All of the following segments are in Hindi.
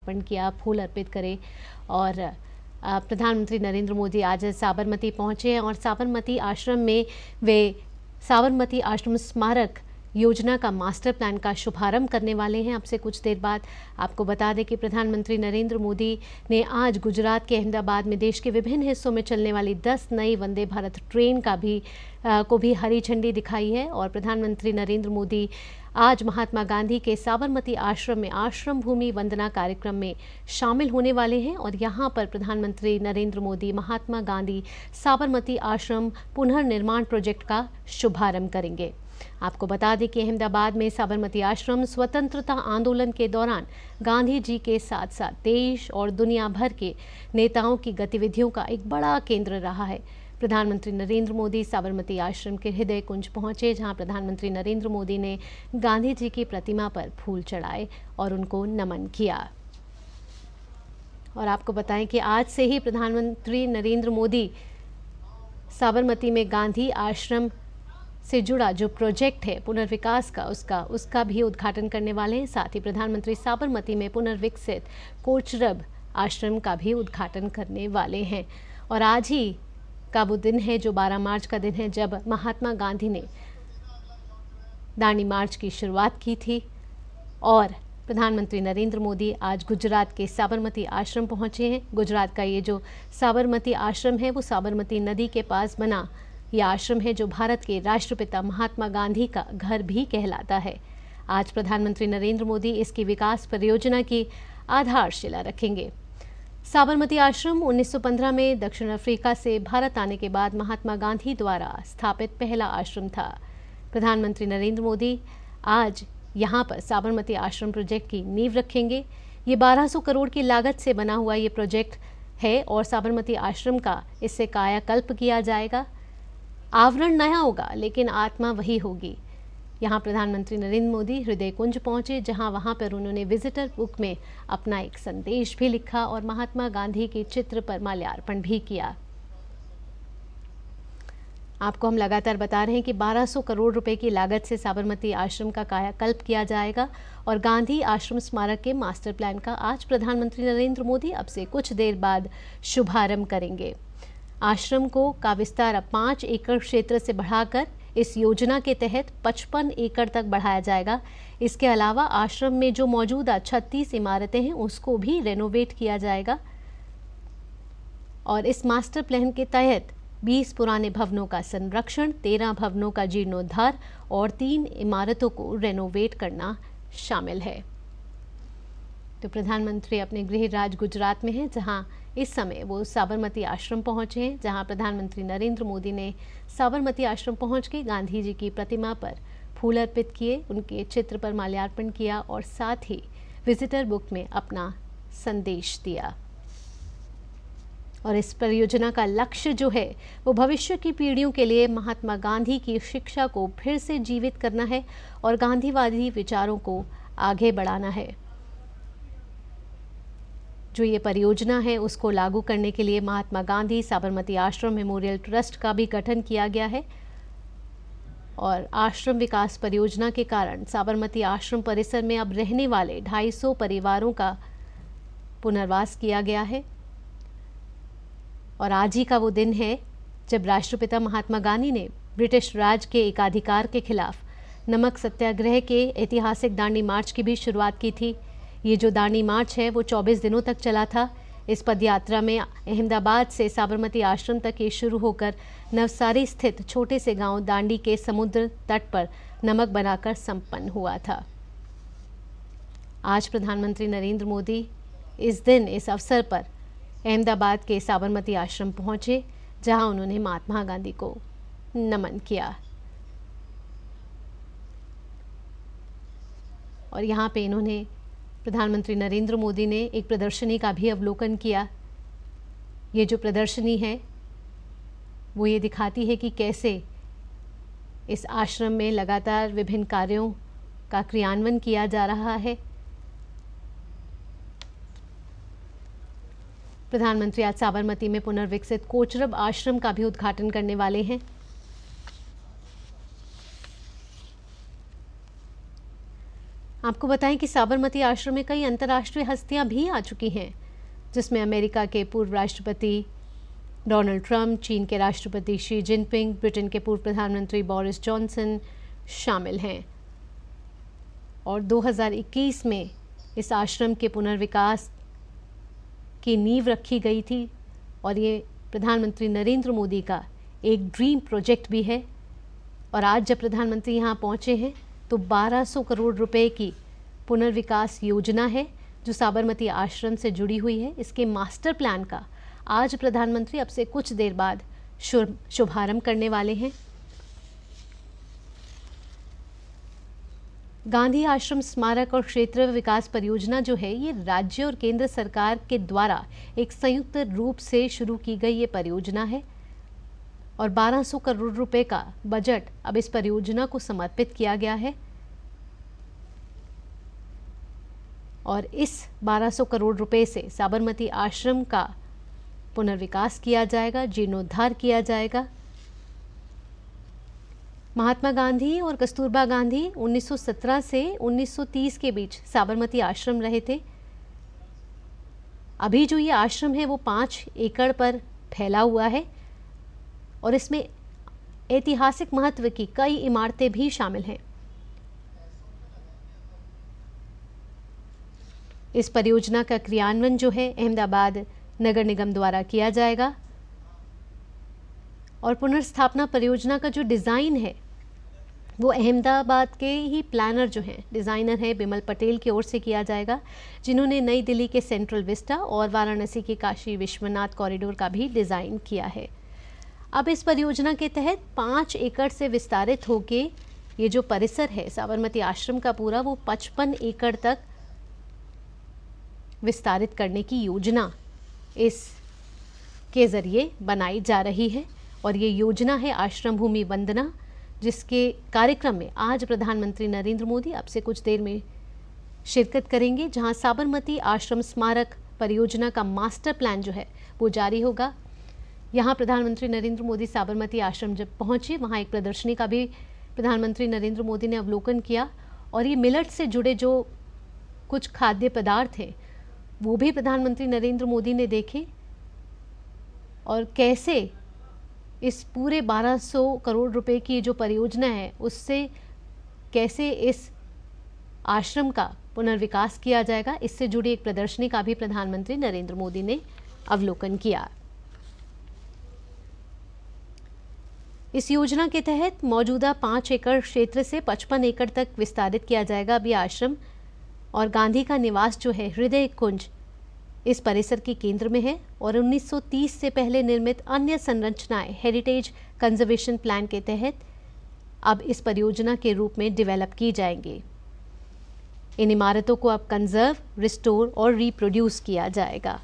माल्यार्पण किया, फूल अर्पित करे। और प्रधानमंत्री नरेंद्र मोदी आज साबरमती पहुंचे हैं और साबरमती आश्रम में वे साबरमती आश्रम स्मारक योजना का मास्टर प्लान का शुभारंभ करने वाले हैं अब से कुछ देर बाद। आपको बता दें कि प्रधानमंत्री नरेंद्र मोदी ने आज गुजरात के अहमदाबाद में देश के विभिन्न हिस्सों में चलने वाली 10 नई वंदे भारत ट्रेन को भी हरी झंडी दिखाई है। और प्रधानमंत्री नरेंद्र मोदी आज महात्मा गांधी के साबरमती आश्रम में आश्रम भूमि वंदना कार्यक्रम में शामिल होने वाले हैं और यहाँ पर प्रधानमंत्री नरेंद्र मोदी महात्मा गांधी साबरमती आश्रम पुनर्निर्माण प्रोजेक्ट का शुभारंभ करेंगे। आपको बता दें कि अहमदाबाद में साबरमती आश्रम स्वतंत्रता आंदोलन के दौरान गांधी जी के साथ साथ देश और दुनिया भर के नेताओं की गतिविधियों का एक बड़ा केंद्र रहा है। प्रधानमंत्री नरेंद्र मोदी साबरमती आश्रम के हृदय कुंज पहुंचे, जहां प्रधानमंत्री नरेंद्र मोदी ने गांधी जी की प्रतिमा पर फूल चढ़ाए और उनको नमन किया। और आपको बताएं कि आज से ही प्रधानमंत्री नरेंद्र मोदी साबरमती में गांधी आश्रम से जुड़ा जो प्रोजेक्ट है पुनर्विकास का उसका भी उद्घाटन करने वाले हैं। साथ ही प्रधानमंत्री साबरमती में पुनर्विकसित कोचरब आश्रम का भी उद्घाटन करने वाले हैं। और आज ही का वो दिन है जो 12 मार्च का दिन है जब महात्मा गांधी ने दांडी मार्च की शुरुआत की थी। और प्रधानमंत्री नरेंद्र मोदी आज गुजरात के साबरमती आश्रम पहुंचे हैं। गुजरात का ये जो साबरमती आश्रम है वो साबरमती नदी के पास बना यह आश्रम है जो भारत के राष्ट्रपिता महात्मा गांधी का घर भी कहलाता है। आज प्रधानमंत्री नरेंद्र मोदी इसकी विकास परियोजना की आधारशिला रखेंगे। साबरमती आश्रम 1915 में दक्षिण अफ्रीका से भारत आने के बाद महात्मा गांधी द्वारा स्थापित पहला आश्रम था। प्रधानमंत्री नरेंद्र मोदी आज यहाँ पर साबरमती आश्रम प्रोजेक्ट की नींव रखेंगे। ये 1200 करोड़ की लागत से बना हुआ ये प्रोजेक्ट है और साबरमती आश्रम का इससे कायाकल्प किया जाएगा। आवरण नया होगा लेकिन आत्मा वही होगी। यहाँ प्रधानमंत्री नरेंद्र मोदी हृदय कुंज पहुंचे, जहाँ वहाँ पर उन्होंने विजिटर बुक में अपना एक संदेश भी लिखा और महात्मा गांधी के चित्र पर माल्यार्पण भी किया। आपको हम लगातार बता रहे हैं कि 1200 करोड़ रुपए की लागत से साबरमती आश्रम का कायाकल्प किया जाएगा और गांधी आश्रम स्मारक के मास्टर प्लान का आज प्रधानमंत्री नरेंद्र मोदी अब से कुछ देर बाद शुभारंभ करेंगे। आश्रम का विस्तार अब 5 एकड़ क्षेत्र से बढ़ाकर इस योजना के तहत 55 एकड़ तक बढ़ाया जाएगा। इसके अलावा आश्रम में जो मौजूदा 36 इमारतें हैं उसको भी रेनोवेट किया जाएगा और इस मास्टर प्लान के तहत 20 पुराने भवनों का संरक्षण, 13 भवनों का जीर्णोद्धार और 3 इमारतों को रेनोवेट करना शामिल है। तो प्रधानमंत्री अपने गृह राज्य गुजरात में हैं, जहां इस समय वो साबरमती आश्रम पहुंचे हैं, जहां प्रधानमंत्री नरेंद्र मोदी ने साबरमती आश्रम पहुंच के गांधी जी की प्रतिमा पर फूल अर्पित किए, उनके चित्र पर माल्यार्पण किया और साथ ही विजिटर बुक में अपना संदेश दिया। और इस परियोजना का लक्ष्य जो है वो भविष्य की पीढ़ियों के लिए महात्मा गांधी की शिक्षा को फिर से जीवित करना है और गांधीवादी विचारों को आगे बढ़ाना है। जो ये परियोजना है उसको लागू करने के लिए महात्मा गांधी साबरमती आश्रम मेमोरियल ट्रस्ट का भी गठन किया गया है और आश्रम विकास परियोजना के कारण साबरमती आश्रम परिसर में अब रहने वाले 250 परिवारों का पुनर्वास किया गया है। और आज ही का वो दिन है जब राष्ट्रपिता महात्मा गांधी ने ब्रिटिश राज के एकाधिकार के खिलाफ नमक सत्याग्रह के ऐतिहासिक दांडी मार्च की भी शुरुआत की थी। ये जो दांडी मार्च है वो 24 दिनों तक चला था। इस पदयात्रा में अहमदाबाद से साबरमती आश्रम तक ये शुरू होकर नवसारी स्थित छोटे से गांव दांडी के समुद्र तट पर नमक बनाकर संपन्न हुआ था। आज प्रधानमंत्री नरेंद्र मोदी इस दिन इस अवसर पर अहमदाबाद के साबरमती आश्रम पहुंचे, जहां उन्होंने महात्मा गांधी को नमन किया और यहाँ पे इन्होंने प्रधानमंत्री नरेंद्र मोदी ने एक प्रदर्शनी का भी अवलोकन किया। ये जो प्रदर्शनी है वो ये दिखाती है कि कैसे इस आश्रम में लगातार विभिन्न कार्यों का क्रियान्वयन किया जा रहा है। प्रधानमंत्री आज साबरमती में पुनर्विकसित कोचरब आश्रम का भी उद्घाटन करने वाले हैं। आपको बताएं कि साबरमती आश्रम में कई अंतर्राष्ट्रीय हस्तियां भी आ चुकी हैं, जिसमें अमेरिका के पूर्व राष्ट्रपति डोनाल्ड ट्रंप, चीन के राष्ट्रपति शी जिनपिंग, ब्रिटेन के पूर्व प्रधानमंत्री बोरिस जॉनसन शामिल हैं। और 2021 में इस आश्रम के पुनर्विकास की नींव रखी गई थी और ये प्रधानमंत्री नरेंद्र मोदी का एक ड्रीम प्रोजेक्ट भी है। और आज जब प्रधानमंत्री यहाँ पहुँचे हैं तो 1200 करोड़ रुपए की पुनर्विकास योजना है जो साबरमती आश्रम से जुड़ी हुई है। इसके मास्टर प्लान का आज प्रधानमंत्री अब से कुछ देर बाद शुभारंभ करने वाले हैं। गांधी आश्रम स्मारक और क्षेत्र विकास परियोजना जो है, ये राज्य और केंद्र सरकार के द्वारा एक संयुक्त रूप से शुरू की गई ये परियोजना है और 1200 करोड़ रुपए का बजट अब इस परियोजना को समर्पित किया गया है। और इस 1200 करोड़ रुपए से साबरमती आश्रम का पुनर्विकास किया जाएगा, जीर्णोद्धार किया जाएगा। महात्मा गांधी और कस्तूरबा गांधी 1917 से 1930 के बीच साबरमती आश्रम रहे थे। अभी जो ये आश्रम है वो 5 एकड़ पर फैला हुआ है और इसमें ऐतिहासिक महत्व की कई इमारतें भी शामिल हैं। इस परियोजना का क्रियान्वयन जो है अहमदाबाद नगर निगम द्वारा किया जाएगा और पुनर्स्थापना परियोजना का जो डिज़ाइन है वो अहमदाबाद के ही प्लानर जो हैं, डिज़ाइनर है बिमल पटेल की ओर से किया जाएगा, जिन्होंने नई दिल्ली के सेंट्रल विस्टा और वाराणसी के काशी विश्वनाथ कॉरिडोर का भी डिज़ाइन किया है। अब इस परियोजना के तहत 5 एकड़ से विस्तारित होके ये जो परिसर है साबरमती आश्रम का पूरा, वो 55 एकड़ तक विस्तारित करने की योजना इस के ज़रिए बनाई जा रही है। और ये योजना है आश्रम भूमि वंदना, जिसके कार्यक्रम में आज प्रधानमंत्री नरेंद्र मोदी अब से कुछ देर में शिरकत करेंगे, जहां साबरमती आश्रम स्मारक परियोजना का मास्टर प्लान जो है वो जारी होगा। यहां प्रधानमंत्री नरेंद्र मोदी साबरमती आश्रम जब पहुंचे, वहां एक प्रदर्शनी का भी प्रधानमंत्री नरेंद्र मोदी ने अवलोकन किया और ये मिलेट से जुड़े जो कुछ खाद्य पदार्थ हैं वो भी प्रधानमंत्री नरेंद्र मोदी ने देखे और कैसे इस पूरे 1200 करोड़ रुपए की जो परियोजना है उससे कैसे इस आश्रम का पुनर्विकास किया जाएगा, इससे जुड़ी एक प्रदर्शनी का भी प्रधानमंत्री नरेंद्र मोदी ने अवलोकन किया। इस योजना के तहत मौजूदा 5 एकड़ क्षेत्र से 55 एकड़ तक विस्तारित किया जाएगा अभी आश्रम। और गांधी का निवास जो है हृदय कुंज इस परिसर के केंद्र में है और 1930 से पहले निर्मित अन्य संरचनाएं हेरिटेज कंजर्वेशन प्लान के तहत अब इस परियोजना के रूप में डेवलप की जाएंगी। इन इमारतों को अब कंजर्व, रिस्टोर और रिप्रोड्यूस किया जाएगा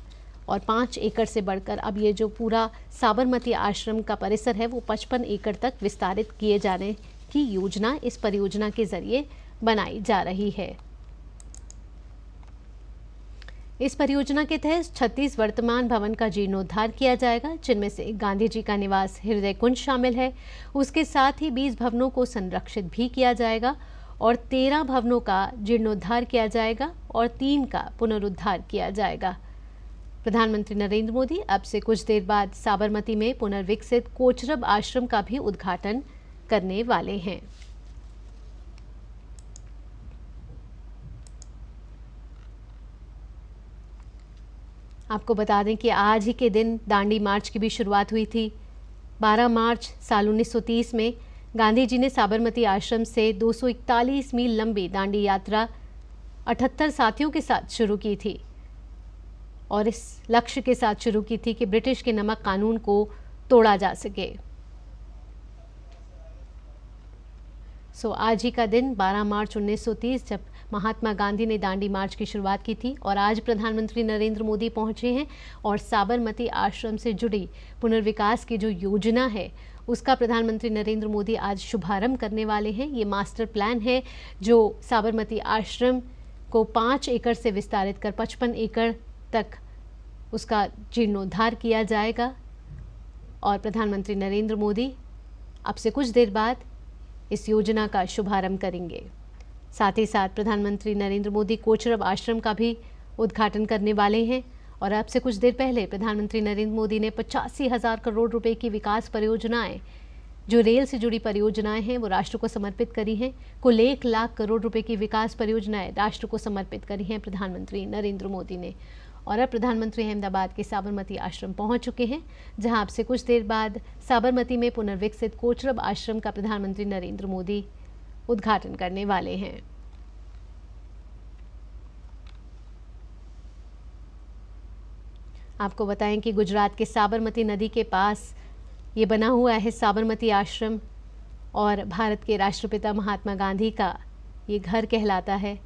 और 5 एकड़ से बढ़कर अब ये जो पूरा साबरमती आश्रम का परिसर है वो 55 एकड़ तक विस्तारित किए जाने की योजना इस परियोजना के जरिए बनाई जा रही है। इस परियोजना के तहत 36 वर्तमान भवन का जीर्णोद्धार किया जाएगा, जिनमें से गांधी जी का निवास हृदय कुंज शामिल है। उसके साथ ही 20 भवनों को संरक्षित भी किया जाएगा और 13 भवनों का जीर्णोद्धार किया जाएगा और 3 का पुनरुद्धार किया जाएगा। प्रधानमंत्री नरेंद्र मोदी अब से कुछ देर बाद साबरमती में पुनर्विकसित कोचरब आश्रम का भी उद्घाटन करने वाले हैं। आपको बता दें कि आज ही के दिन दांडी मार्च की भी शुरुआत हुई थी। 12 मार्च साल 1930 में गांधी जी ने साबरमती आश्रम से 241 मील लंबी दांडी यात्रा 78 साथियों के साथ शुरू की थी और इस लक्ष्य के साथ शुरू की थी कि ब्रिटिश के नमक कानून को तोड़ा जा सके। आज ही का दिन 12 मार्च 1930 जब महात्मा गांधी ने दांडी मार्च की शुरुआत की थी और आज प्रधानमंत्री नरेंद्र मोदी पहुंचे हैं और साबरमती आश्रम से जुड़ी पुनर्विकास की जो योजना है उसका प्रधानमंत्री नरेंद्र मोदी आज शुभारंभ करने वाले हैं। ये मास्टर प्लान है जो साबरमती आश्रम को 5 एकड़ से विस्तारित कर 55 एकड़ तक उसका जीर्णोद्धार किया जाएगा और प्रधानमंत्री नरेंद्र मोदी अब से कुछ देर बाद इस योजना का शुभारंभ करेंगे। साथ ही साथ प्रधानमंत्री नरेंद्र मोदी कोचरब आश्रम का भी उद्घाटन करने वाले हैं। और अब से कुछ देर पहले प्रधानमंत्री नरेंद्र मोदी ने 85,000 करोड़ रुपए की विकास परियोजनाएं, जो रेल से जुड़ी परियोजनाएं हैं, वो राष्ट्र को समर्पित करी हैं। कुल 1 लाख करोड़ रुपए की विकास परियोजनाएं राष्ट्र को समर्पित करी हैं प्रधानमंत्री नरेंद्र मोदी ने। और अब प्रधानमंत्री अहमदाबाद के साबरमती आश्रम पहुंच चुके हैं, जहां अब से कुछ देर बाद साबरमती में पुनर्विकसित कोचरब आश्रम का प्रधानमंत्री नरेंद्र मोदी उद्घाटन करने वाले हैं। आपको बताएं कि गुजरात के साबरमती नदी के पास ये बना हुआ है साबरमती आश्रम, और भारत के राष्ट्रपिता महात्मा गांधी का ये घर कहलाता है।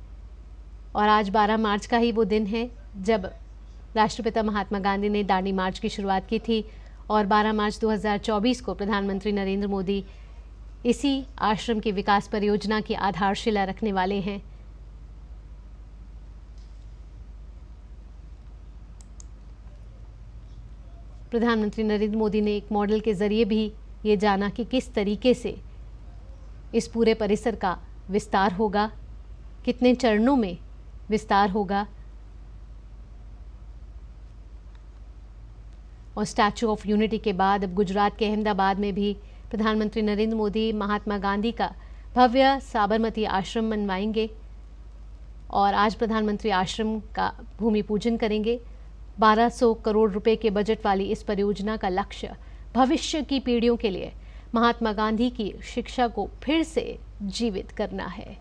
और आज 12 मार्च का ही वो दिन है जब राष्ट्रपिता महात्मा गांधी ने दांडी मार्च की शुरुआत की थी, और 12 मार्च 2024 को प्रधानमंत्री नरेंद्र मोदी इसी आश्रम की विकास परियोजना की आधारशिला रखने वाले हैं। प्रधानमंत्री नरेंद्र मोदी ने एक मॉडल के जरिए भी ये जाना कि किस तरीके से इस पूरे परिसर का विस्तार होगा, कितने चरणों में विस्तार होगा। और स्टैचू ऑफ यूनिटी के बाद अब गुजरात के अहमदाबाद में भी प्रधानमंत्री नरेंद्र मोदी महात्मा गांधी का भव्य साबरमती आश्रम बनवाएंगे, और आज प्रधानमंत्री आश्रम का भूमि पूजन करेंगे। 1200 करोड़ रुपए के बजट वाली इस परियोजना का लक्ष्य भविष्य की पीढ़ियों के लिए महात्मा गांधी की शिक्षा को फिर से जीवित करना है।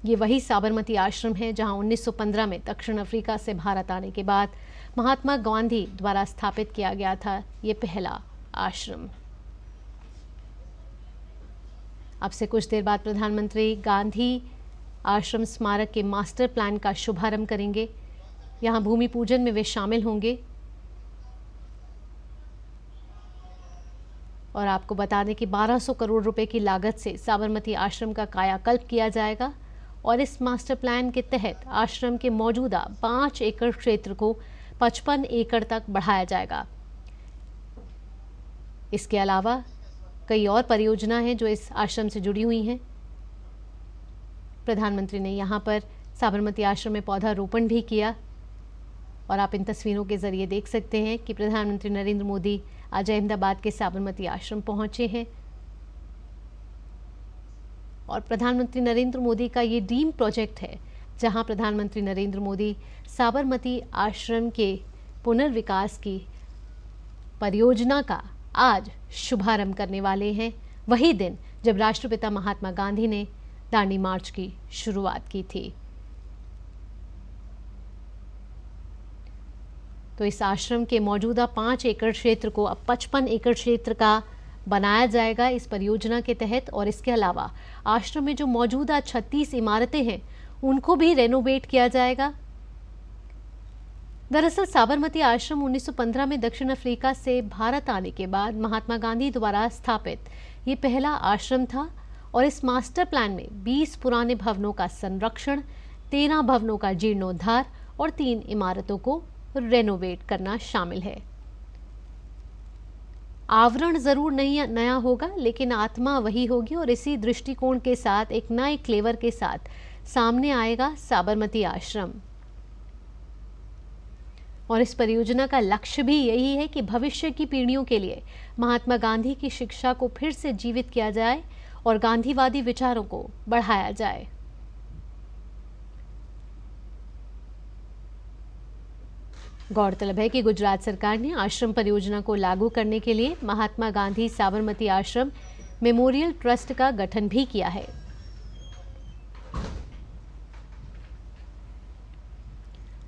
ये वही साबरमती आश्रम है जहां 1915 में दक्षिण अफ्रीका से भारत आने के बाद महात्मा गांधी द्वारा स्थापित किया गया था ये पहला आश्रम। अब से कुछ देर बाद प्रधानमंत्री गांधी आश्रम स्मारक के मास्टर प्लान का शुभारंभ करेंगे। यहां भूमि पूजन में वे शामिल होंगे। और आपको बता दें कि 1200 करोड़ रुपए की लागत से साबरमती आश्रम का कायाकल्प किया जाएगा, और इस मास्टर प्लान के तहत आश्रम के मौजूदा 5 एकड़ क्षेत्र को 55 एकड़ तक बढ़ाया जाएगा। इसके अलावा कई और परियोजना हैं जो इस आश्रम से जुड़ी हुई हैं। प्रधानमंत्री ने यहाँ पर साबरमती आश्रम में पौधारोपण भी किया, और आप इन तस्वीरों के जरिए देख सकते हैं कि प्रधानमंत्री नरेंद्र मोदी आज अहमदाबाद के साबरमती आश्रम पहुंचे हैं। और प्रधानमंत्री नरेंद्र मोदी का ये ड्रीम प्रोजेक्ट है, जहां प्रधानमंत्री नरेंद्र मोदी साबरमती आश्रम के पुनर्विकास की परियोजना का आज शुभारंभ करने वाले हैं, वही दिन जब राष्ट्रपिता महात्मा गांधी ने दांडी मार्च की शुरुआत की थी। तो इस आश्रम के मौजूदा 5 एकड़ क्षेत्र को अब 55 एकड़ क्षेत्र का बनाया जाएगा इस परियोजना के तहत। और इसके अलावा आश्रम में जो मौजूदा 36 इमारतें हैं उनको भी रेनोवेट किया जाएगा। दरअसल साबरमती आश्रम 1915 में दक्षिण अफ्रीका से भारत आने के बाद महात्मा गांधी द्वारा स्थापित ये पहला आश्रम था, और इस मास्टर प्लान में 20 पुराने भवनों का संरक्षण, 13 भवनों का जीर्णोद्धार और 3 इमारतों को रेनोवेट करना शामिल है। आवरण जरूर नहीं नया होगा, लेकिन आत्मा वही होगी, और इसी दृष्टिकोण के साथ एक नए फ्लेवर के साथ सामने आएगा साबरमती आश्रम। और इस परियोजना का लक्ष्य भी यही है कि भविष्य की पीढ़ियों के लिए महात्मा गांधी की शिक्षा को फिर से जीवित किया जाए और गांधीवादी विचारों को बढ़ाया जाए। गौरतलब है कि गुजरात सरकार ने आश्रम परियोजना को लागू करने के लिए महात्मा गांधी साबरमती आश्रम मेमोरियल ट्रस्ट का गठन भी किया है।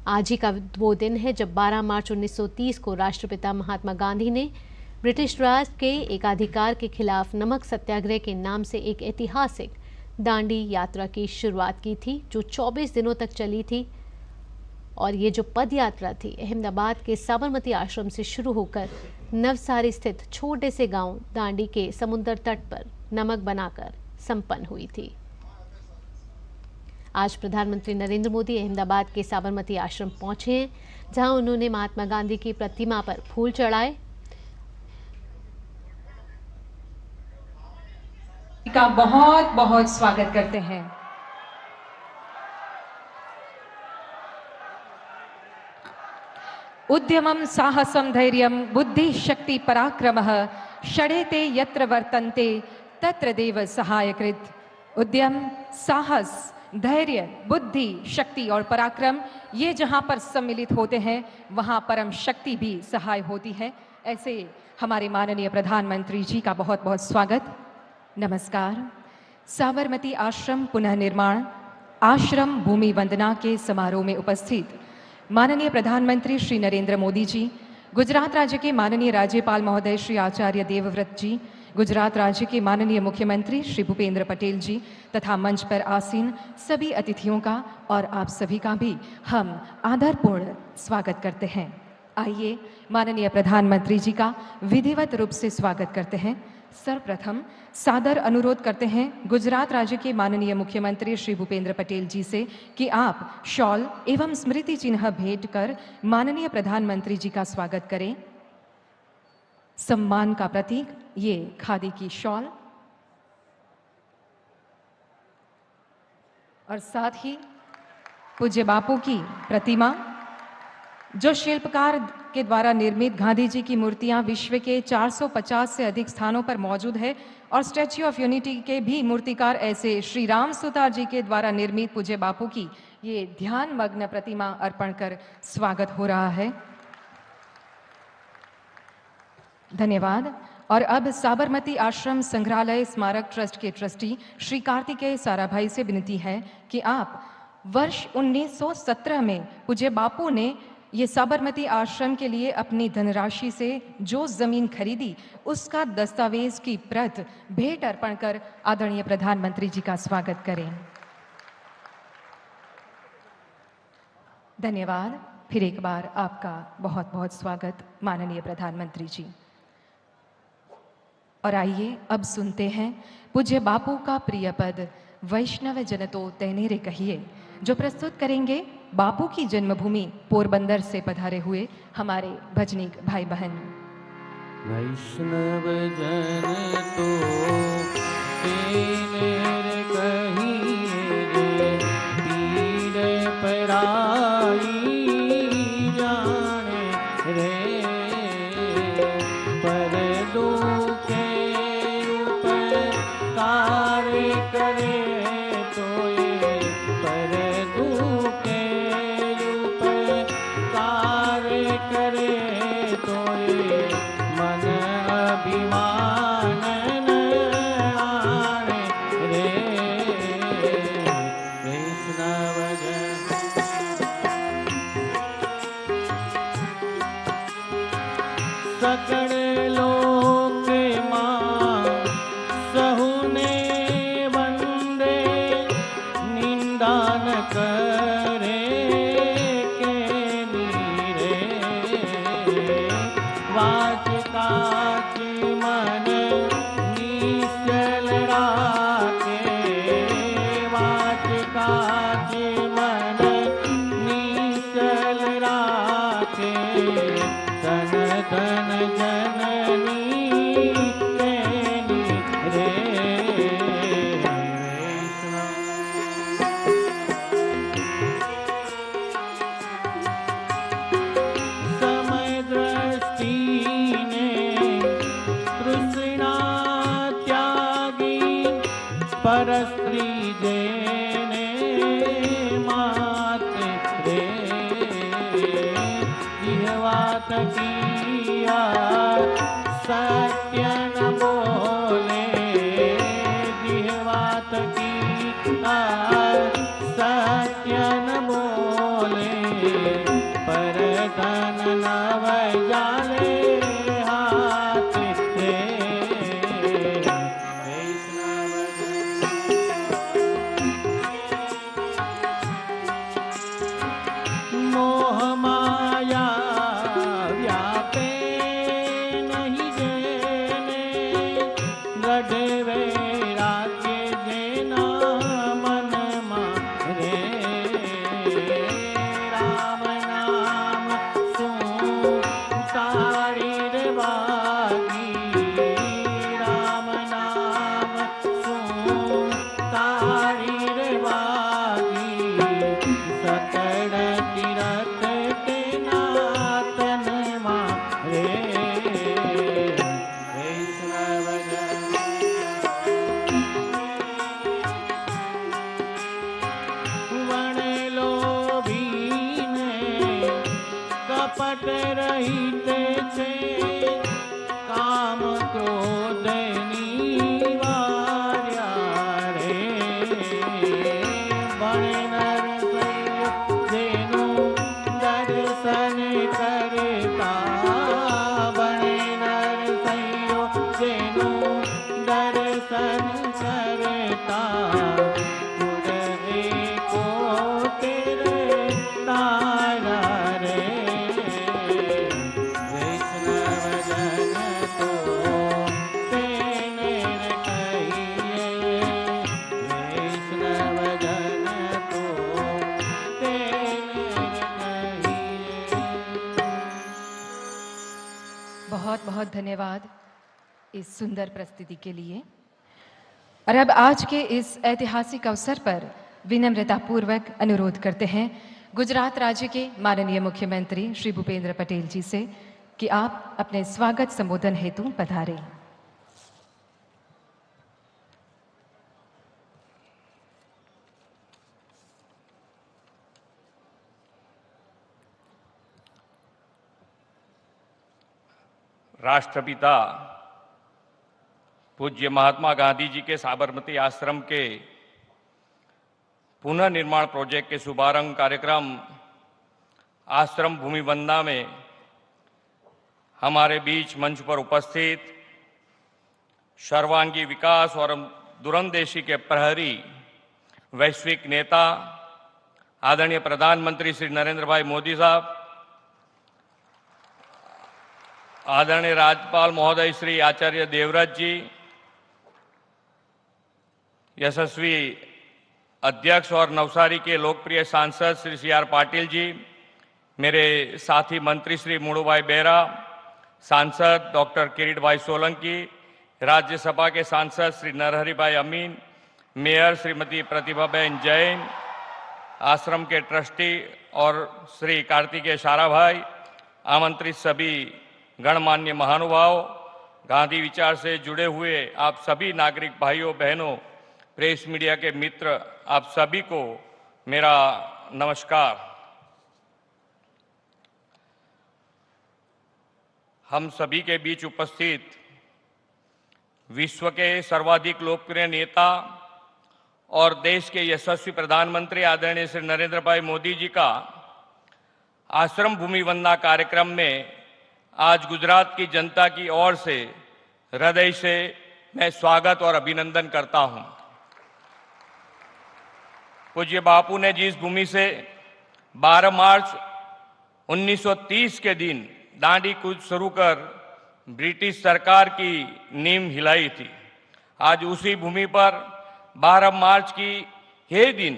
आज ही का वो दिन है जब 12 मार्च 1930 को राष्ट्रपिता महात्मा गांधी ने ब्रिटिश राज के एकाधिकार के खिलाफ नमक सत्याग्रह के नाम से एक ऐतिहासिक दांडी यात्रा की शुरुआत की थी, जो 24 दिनों तक चली थी। और ये जो पद यात्रा थी अहमदाबाद के साबरमती आश्रम से शुरू होकर नवसारी स्थित छोटे से गांव दांडी के समुद्र तट पर नमक बनाकर संपन्न हुई थी। आज प्रधानमंत्री नरेंद्र मोदी अहमदाबाद के साबरमती आश्रम पहुंचे हैं, जहां उन्होंने महात्मा गांधी की प्रतिमा पर फूल चढ़ाए। का बहुत बहुत स्वागत करते हैं। उद्यमं साहसं धैर्यं बुद्धि शक्ति पराक्रमः षडेते यत्र वर्तन्ते तत्र देव सहायकृत। उद्यम, साहस, धैर्य, बुद्धि, शक्ति और पराक्रम ये जहां पर सम्मिलित होते हैं वहां परम शक्ति भी सहाय होती है। ऐसे हमारे माननीय प्रधानमंत्री जी का बहुत बहुत स्वागत। नमस्कार। साबरमती आश्रम पुनः निर्माण आश्रम भूमि वंदना के समारोह में उपस्थित माननीय प्रधानमंत्री श्री नरेंद्र मोदी जी, गुजरात राज्य के माननीय राज्यपाल महोदय श्री आचार्य देवव्रत जी, गुजरात राज्य के माननीय मुख्यमंत्री श्री भूपेंद्र पटेल जी तथा मंच पर आसीन सभी अतिथियों का और आप सभी का भी हम आदरपूर्ण स्वागत करते हैं। आइए माननीय प्रधानमंत्री जी का विधिवत रूप से स्वागत करते हैं। सर्वप्रथम सादर अनुरोध करते हैं गुजरात राज्य के माननीय मुख्यमंत्री श्री भूपेंद्र पटेल जी से कि आप शॉल एवं स्मृति चिन्ह भेंट कर माननीय प्रधानमंत्री जी का स्वागत करें। सम्मान का प्रतीक ये खादी की शॉल और साथ ही पूज्य बापू की प्रतिमा, जो शिल्पकार के द्वारा निर्मित गांधी जी की मूर्तियां विश्व के 450 से अधिक स्थानों पर मौजूद है और स्टैच्यू ऑफ यूनिटी के भी मूर्तिकार ऐसे श्री राम सुतार जी के द्वारा निर्मित पूज्य बापू की ये ध्यान मग्न प्रतिमा अर्पण कर स्वागत हो रहा है। धन्यवाद। और अब साबरमती आश्रम संग्रहालय स्मारक ट्रस्ट के ट्रस्टी श्री कार्तिकेय साराभाई से विनती है कि आप वर्ष 1917 में पूज्य बापू ने ये साबरमती आश्रम के लिए अपनी धनराशि से जो जमीन खरीदी उसका दस्तावेज की प्रत भेंट अर्पण कर आदरणीय प्रधानमंत्री जी का स्वागत करें। धन्यवाद। फिर एक बार आपका बहुत बहुत स्वागत माननीय प्रधानमंत्री जी। और आइए अब सुनते हैं पूज्य बापू का प्रिय पद वैष्णव जन तो तेनेरे कहिए, जो प्रस्तुत करेंगे बापू की जन्मभूमि पोरबंदर से पधारे हुए हमारे भजनीक भाई बहन। वैष्णव जन तो तेनेरे कहिए रे, पीर पराई जाने रे, पर दुखे उपकार करे तो ये, पर दुखे उपकार करे तो ये, मन अभिमान न आने रे। वैष्णव जन सकल लोक मां सहुने वंदे, निंदा न करे के नीरे, वाच काच मन निश्चल राखे, वाच काच मन निश्चल राखे, तन तन जननी तेनी रे। समय दृष्टि ने तृष्णा त्यागी, पर स्त्री जेने मात रे, जिह्वा तकिया सत्य न बोले, जिह्वा तकिया सत्य न बोले, पर धन नव जाले हाथ रे। मोह माया व्यापे नहीं जेने, गढ़ वैराग्य जेना मन मारे, शासन करता उड़े को तेरे तारा रे वैष्णव जन तो तेने रे कहिए वैष्णव जन तो तेने रे कहिए। बहुत बहुत धन्यवाद इस सुंदर प्रस्तुति के लिए। और अब आज के इस ऐतिहासिक अवसर पर विनम्रता पूर्वक अनुरोध करते हैं गुजरात राज्य के माननीय मुख्यमंत्री श्री भूपेंद्र पटेल जी से कि आप अपने स्वागत संबोधन हेतु पधारें। राष्ट्रपिता पूज्य महात्मा गांधी जी के साबरमती आश्रम के पुनर्निर्माण प्रोजेक्ट के शुभारंभ कार्यक्रम आश्रम भूमि वंदना में हमारे बीच मंच पर उपस्थित सर्वांगी विकास और दूरंदेशी के प्रहरी वैश्विक नेता आदरणीय प्रधानमंत्री श्री नरेंद्र भाई मोदी साहब, आदरणीय राज्यपाल महोदय श्री आचार्य देवव्रत जी, यशस्वी अध्यक्ष और नवसारी के लोकप्रिय सांसद श्री सी आर पाटिल जी, मेरे साथी मंत्री श्री मुड़ूभाई बेरा, सांसद डॉक्टर किरीट भाई सोलंकी, राज्यसभा के सांसद श्री नरहरि भाई अमीन, मेयर श्रीमती प्रतिभाबेन जैन, आश्रम के ट्रस्टी और श्री कार्तिकेय साराभाई, आमंत्रित सभी गणमान्य महानुभाव, गांधी विचार से जुड़े हुए आप सभी नागरिक भाइयों बहनों, प्रेस मीडिया के मित्र, आप सभी को मेरा नमस्कार। हम सभी के बीच उपस्थित विश्व के सर्वाधिक लोकप्रिय नेता और देश के यशस्वी प्रधानमंत्री आदरणीय श्री नरेंद्र भाई मोदी जी का आश्रम भूमि वंदना कार्यक्रम में आज गुजरात की जनता की ओर से हृदय से मैं स्वागत और अभिनंदन करता हूं। पूज्य बापू ने जिस भूमि से 12 मार्च 1930 के दिन दांडी कूच शुरू कर ब्रिटिश सरकार की नींव हिलाई थी, आज उसी भूमि पर 12 मार्च की हे दिन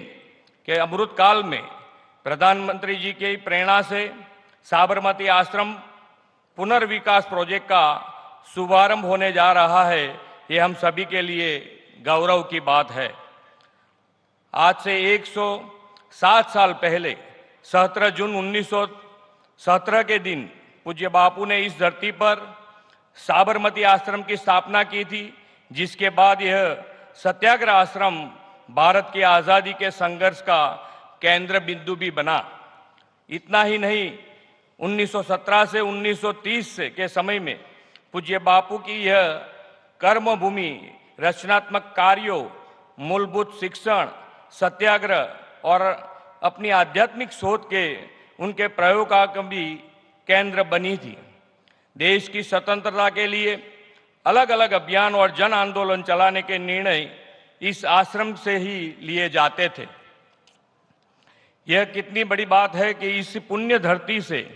के अमृत काल में प्रधानमंत्री जी की प्रेरणा से साबरमती आश्रम पुनर्विकास प्रोजेक्ट का शुभारंभ होने जा रहा है। ये हम सभी के लिए गौरव की बात है। आज से 107 साल पहले 17 जून 1917 के दिन पूज्य बापू ने इस धरती पर साबरमती आश्रम की स्थापना की थी, जिसके बाद यह सत्याग्रह आश्रम भारत की आज़ादी के संघर्ष का केंद्र बिंदु भी बना। इतना ही नहीं, 1917 से 1930 के समय में पूज्य बापू की यह कर्मभूमि रचनात्मक कार्यों, मूलभूत शिक्षण, सत्याग्रह और अपनी आध्यात्मिक सोच के उनके प्रयोगों का भी केंद्र बनी थी। देश की स्वतंत्रता के लिए अलग अलग अभियान और जन आंदोलन चलाने के निर्णय इस आश्रम से ही लिए जाते थे। यह कितनी बड़ी बात है कि इस पुण्य धरती से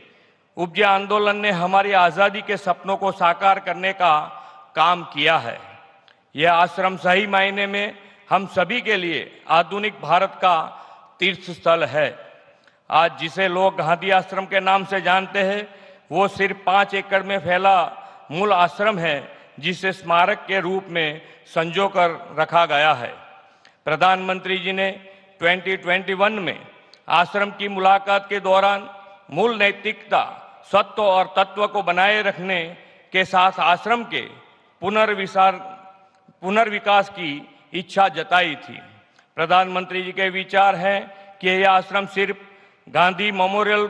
उपजे आंदोलन ने हमारी आज़ादी के सपनों को साकार करने का काम किया है। यह आश्रम सही मायने में हम सभी के लिए आधुनिक भारत का तीर्थ स्थल है। आज जिसे लोग गांधी आश्रम के नाम से जानते हैं, वो सिर्फ 5 एकड़ में फैला मूल आश्रम है, जिसे स्मारक के रूप में संजो कर रखा गया है। प्रधानमंत्री जी ने 2021 में आश्रम की मुलाकात के दौरान मूल नैतिकता, सत्व और तत्व को बनाए रखने के साथ आश्रम के पुनर्विकास की इच्छा जताई थी। प्रधानमंत्री जी के विचार हैं कि यह आश्रम सिर्फ गांधी मेमोरियल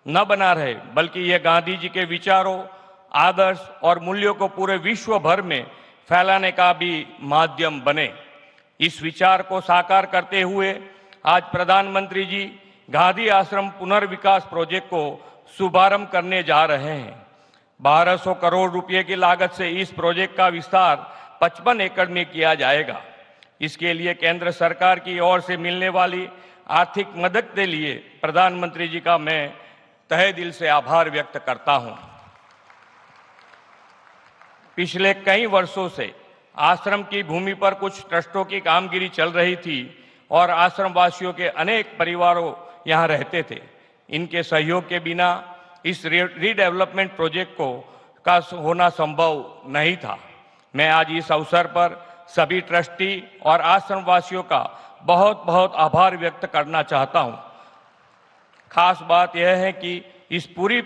न बना रहे, बल्कि यह गांधी जी के विचारों, आदर्श और मूल्यों को पूरे विश्व भर में फैलाने का भी माध्यम बने। इस विचार को साकार करते हुए आज प्रधानमंत्री जी गांधी आश्रम पुनर्विकास प्रोजेक्ट को शुभारंभ करने जा रहे हैं। 1200 करोड़ रुपए की लागत से इस प्रोजेक्ट का विस्तार 55 एकड़ में किया जाएगा। इसके लिए केंद्र सरकार की ओर से मिलने वाली आर्थिक मदद के लिए प्रधानमंत्री जी का मैं तहे दिल से आभार व्यक्त करता हूं। पिछले कई वर्षों से आश्रम की भूमि पर कुछ ट्रस्टों की कामगिरी चल रही थी और आश्रम वासियों के अनेक परिवारों यहां रहते थे। इनके सहयोग के बिना इस रीडेवलपमेंट प्रोजेक्ट का होना संभव नहीं था। मैं आज इस अवसर पर सभी ट्रस्टी और आश्रम वासियों का बहुत बहुत आभार व्यक्त करना चाहता हूं। खास बात यह है कि इस पूरी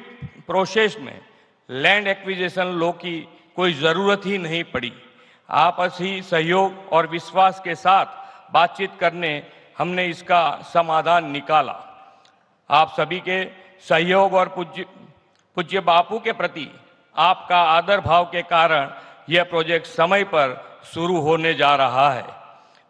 प्रोसेस में लैंड एक्विजिशन लॉ की कोई जरूरत ही नहीं पड़ी। आपसी सहयोग और विश्वास के साथ बातचीत करने हमने इसका समाधान निकाला। आप सभी के सहयोग और पूज्य बापू के प्रति आपका आदर भाव के कारण यह प्रोजेक्ट समय पर शुरू होने जा रहा है।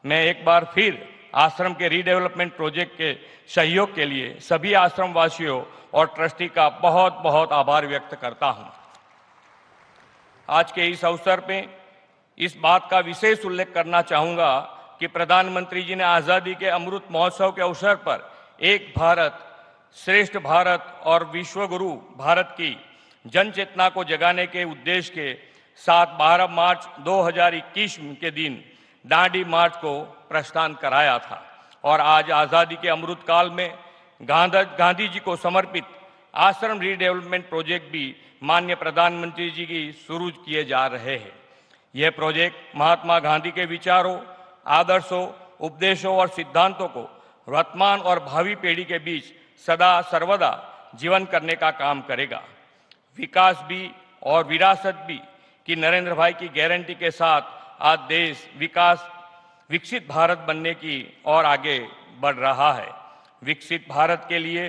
मैं एक बार फिर आश्रम के रीडेवलपमेंट प्रोजेक्ट के सहयोग के लिए सभी आश्रम वासियों और ट्रस्टी का बहुत बहुत आभार व्यक्त करता हूं। आज के इस अवसर पे इस बात का विशेष उल्लेख करना चाहूंगा कि प्रधानमंत्री जी ने आजादी के अमृत महोत्सव के अवसर पर एक भारत श्रेष्ठ भारत और विश्वगुरु भारत की जन चेतना को जगाने के उद्देश्य के साथ 12 मार्च 2021 के दिन दांडी मार्च को प्रस्थान कराया था और आज आजादी के अमृत काल में गांधी जी को समर्पित आश्रम रीडेवलपमेंट प्रोजेक्ट भी माननीय प्रधानमंत्री जी की शुरू किए जा रहे हैं। यह प्रोजेक्ट महात्मा गांधी के विचारों, आदर्शों, उपदेशों और सिद्धांतों को वर्तमान और भावी पीढ़ी के बीच सदा सर्वदा जीवन करने का काम करेगा। विकास भी और विरासत भी कि नरेंद्र भाई की गारंटी के साथ आज देश विकसित भारत बनने की ओर आगे बढ़ रहा है। विकसित भारत के लिए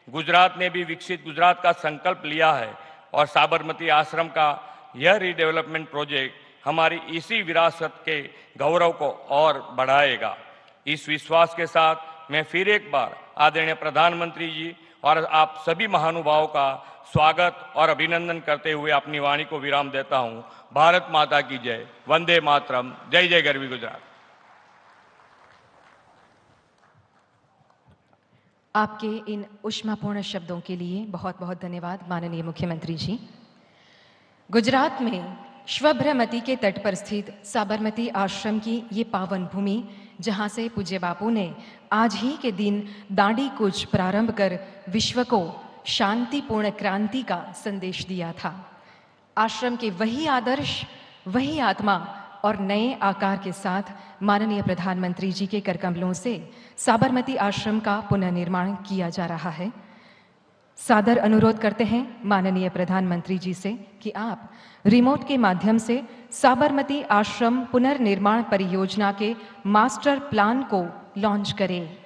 गुजरात ने भी विकसित गुजरात का संकल्प लिया है और साबरमती आश्रम का यह रीडेवलपमेंट प्रोजेक्ट हमारी इसी विरासत के गौरव को और बढ़ाएगा। इस विश्वास के साथ मैं फिर एक बार आदरणीय प्रधानमंत्री जी और आप सभी महानुभावों का स्वागत और अभिनंदन करते हुए अपनी वाणी को विराम देता हूं। भारत माता की जय। वंदे मातरम। जय जय गरवी गुजरात। आपके इन ऊष्मापूर्ण शब्दों के लिए बहुत बहुत धन्यवाद माननीय मुख्यमंत्री जी। गुजरात में श्वभ्रमती के तट पर स्थित साबरमती आश्रम की ये पावन भूमि, जहां से पूज्य बापू ने आज ही के दिन दांडी कूच प्रारंभ कर विश्व को शांतिपूर्ण क्रांति का संदेश दिया था। आश्रम के वही आदर्श, वही आत्मा और नए आकार के साथ माननीय प्रधानमंत्री जी के करकमलों से साबरमती आश्रम का पुनर्निर्माण किया जा रहा है। सादर अनुरोध करते हैं माननीय प्रधानमंत्री जी से कि आप रिमोट के माध्यम से साबरमती आश्रम पुनर्निर्माण परियोजना के मास्टर प्लान को लॉन्च करें।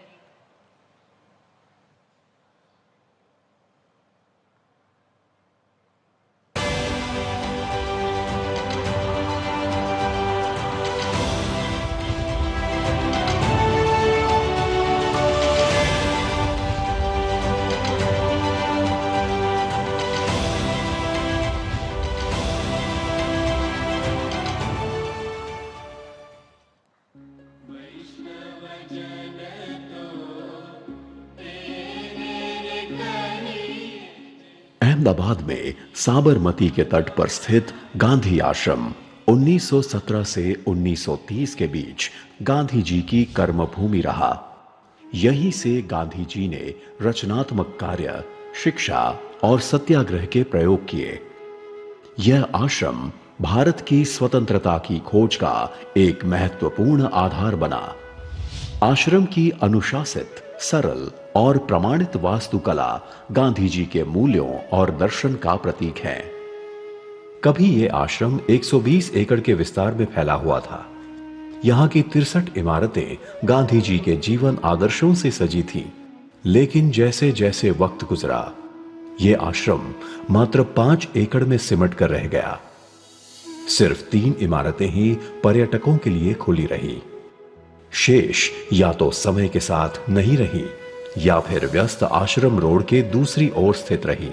अहमदाबाद में साबरमती के तट पर स्थित गांधी आश्रम 1917 से 1930 के बीच गांधी जी की कर्मभूमि रहा। यहीं से गांधी जी ने रचनात्मक कार्य, शिक्षा और सत्याग्रह के प्रयोग किए। यह आश्रम भारत की स्वतंत्रता की खोज का एक महत्वपूर्ण आधार बना। आश्रम की अनुशासित, सरल और प्रमाणित वास्तुकला गांधी जी के मूल्यों और दर्शन का प्रतीक है। कभी यह आश्रम 120 एकड़ के विस्तार में फैला हुआ था। यहां की 63 इमारतें गांधी जी के जीवन आदर्शों से सजी थीं। लेकिन जैसे जैसे वक्त गुजरा, यह आश्रम मात्र 5 एकड़ में सिमट कर रह गया। सिर्फ 3 इमारतें ही पर्यटकों के लिए खुली रही। शेष या तो समय के साथ नहीं रही या फिर व्यस्त आश्रम रोड के दूसरी ओर स्थित रही।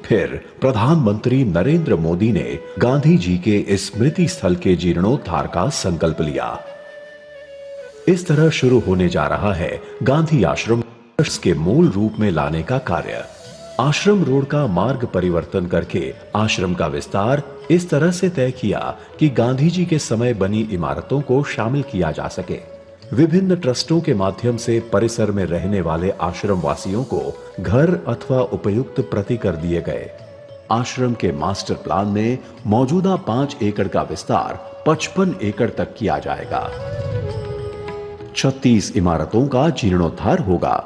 फिर प्रधानमंत्री नरेंद्र मोदी ने गांधी जी के स्मृति स्थल के जीर्णोद्धार का संकल्प लिया। इस तरह शुरू होने जा रहा है गांधी आश्रम के मूल रूप में लाने का कार्य। आश्रम रोड का मार्ग परिवर्तन करके आश्रम का विस्तार इस तरह से तय किया कि गांधी जी के समय बनी इमारतों को शामिल किया जा सके। विभिन्न ट्रस्टों के माध्यम से परिसर में रहने वाले आश्रम वासियों को घर अथवा उपयुक्त प्रति कर दिए गए। आश्रम के मास्टर प्लान में मौजूदा 5 एकड़ का विस्तार 55 एकड़ तक किया जाएगा। 36 इमारतों का जीर्णोद्धार होगा।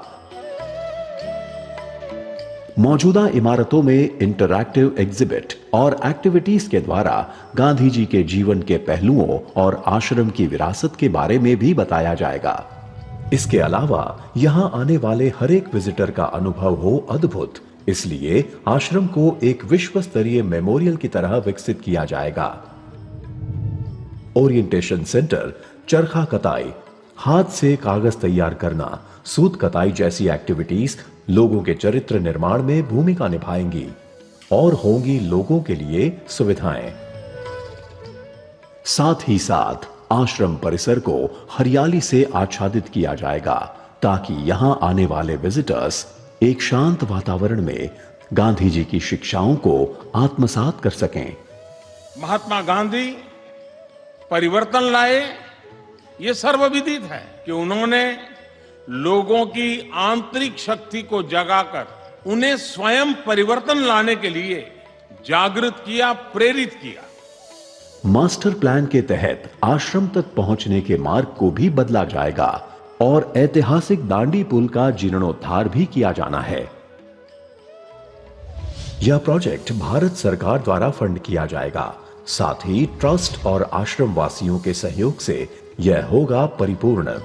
मौजूदा इमारतों में इंटरैक्टिव एग्जिबिट और एक्टिविटीज के द्वारा गांधी जी के जीवन के पहलुओं और आश्रम की विरासत के बारे में भी बताया जाएगा। इसके अलावा यहां आने वाले हर एक विजिटर का अनुभव हो अद्भुत, इसलिए आश्रम को एक विश्व स्तरीय मेमोरियल की तरह विकसित किया जाएगा। ओरिएंटेशन सेंटर, चरखा कताई, हाथ से कागज तैयार करना, सूत कताई जैसी एक्टिविटीज लोगों के चरित्र निर्माण में भूमिका निभाएंगी और होंगी लोगों के लिए सुविधाएं। साथ ही साथ आश्रम परिसर को हरियाली से आच्छादित किया जाएगा ताकि यहां आने वाले विजिटर्स एक शांत वातावरण में गांधी जी की शिक्षाओं को आत्मसात कर सकें। महात्मा गांधी परिवर्तन लाए, ये सर्वविदित है कि उन्होंने लोगों की आंतरिक शक्ति को जगाकर उन्हें स्वयं परिवर्तन लाने के लिए जागृत किया, प्रेरित किया। मास्टर प्लान के तहत आश्रम तक पहुंचने के मार्ग को भी बदला जाएगा और ऐतिहासिक दांडी पुल का जीर्णोद्धार भी किया जाना है। यह प्रोजेक्ट भारत सरकार द्वारा फंड किया जाएगा। साथ ही ट्रस्ट और आश्रम वासियों के सहयोग से यह होगा परिपूर्ण।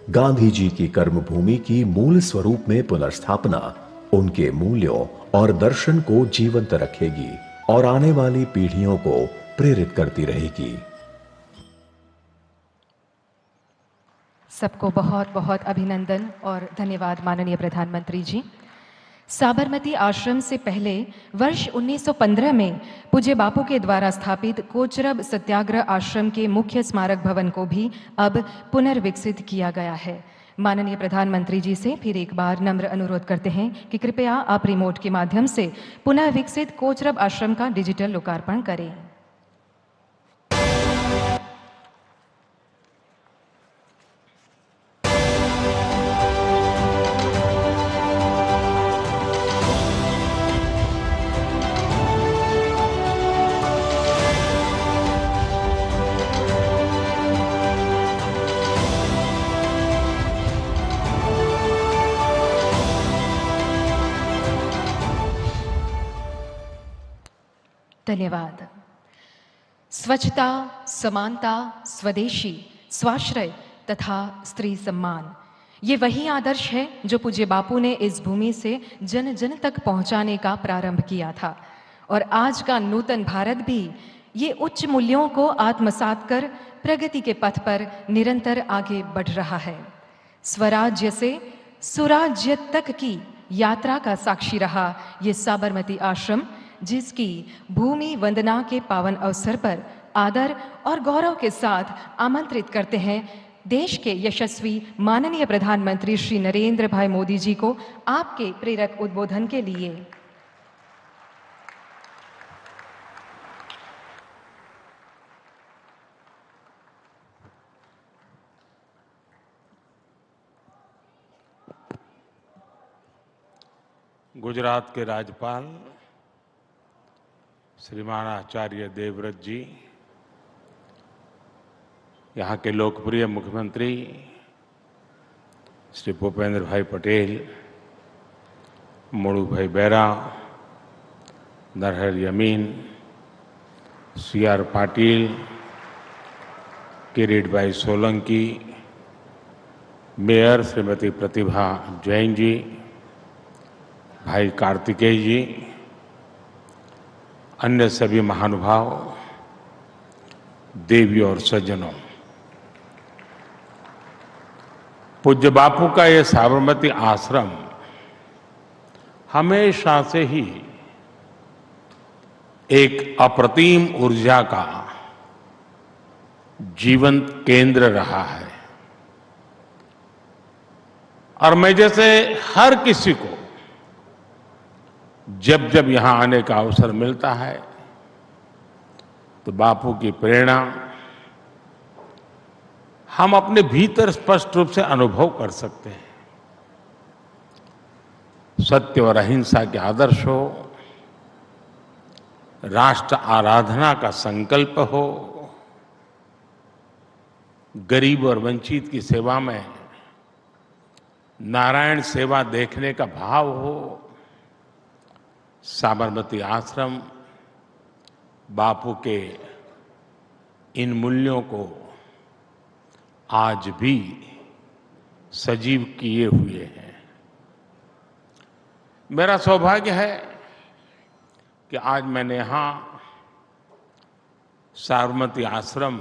गांधी जी की कर्मभूमि की मूल स्वरूप में पुनर्स्थापना उनके मूल्यों और दर्शन को जीवंत रखेगी और आने वाली पीढ़ियों को प्रेरित करती रहेगी। सबको बहुत बहुत अभिनंदन और धन्यवाद माननीय प्रधानमंत्री जी। साबरमती आश्रम से पहले वर्ष 1915 में पूज्य बापू के द्वारा स्थापित कोचरब सत्याग्रह आश्रम के मुख्य स्मारक भवन को भी अब पुनर्विकसित किया गया है। माननीय प्रधानमंत्री जी से फिर एक बार नम्र अनुरोध करते हैं कि कृपया आप रिमोट के माध्यम से पुनः विकसित कोचरब आश्रम का डिजिटल लोकार्पण करें। धन्यवाद। स्वच्छता, समानता, स्वदेशी, स्वाश्रय तथा स्त्री सम्मान, ये वही आदर्श है जो पूज्य बापू ने इस भूमि से जन जन तक पहुंचाने का प्रारंभ किया था और आज का नूतन भारत भी ये उच्च मूल्यों को आत्मसात कर प्रगति के पथ पर निरंतर आगे बढ़ रहा है। स्वराज्य से सुराज्य तक की यात्रा का साक्षी रहा ये साबरमती आश्रम, जिसकी भूमि वंदना के पावन अवसर पर आदर और गौरव के साथ आमंत्रित करते हैं देश के यशस्वी माननीय प्रधानमंत्री श्री नरेंद्र भाई मोदी जी को आपके प्रेरक उद्बोधन के लिए। गुजरात के राज्यपाल श्रीमान आचार्य देवव्रत जी, यहाँ के लोकप्रिय मुख्यमंत्री श्री भूपेंद्र भाई पटेल, मोड़ू भाई बेरा, नरहर यमीन, CR पाटिल, किरीट भाई सोलंकी, मेयर श्रीमती प्रतिभा जैन जी, भाई कार्तिकेय जी, अन्य सभी महानुभाव, देवी और सज्जनों, पूज्य बापू का ये साबरमती आश्रम हमेशा से ही एक अप्रतिम ऊर्जा का जीवंत केंद्र रहा है। और मैं जैसे हर किसी को जब जब यहां आने का अवसर मिलता है तो बापू की प्रेरणा हम अपने भीतर स्पष्ट रूप से अनुभव कर सकते हैं। सत्य और अहिंसा के आदर्श हो, राष्ट्र आराधना का संकल्प हो, गरीब और वंचित की सेवा में नारायण सेवा देखने का भाव हो, साबरमती आश्रम बापू के इन मूल्यों को आज भी सजीव किए हुए हैं। मेरा सौभाग्य है कि आज मैंने यहां साबरमती आश्रम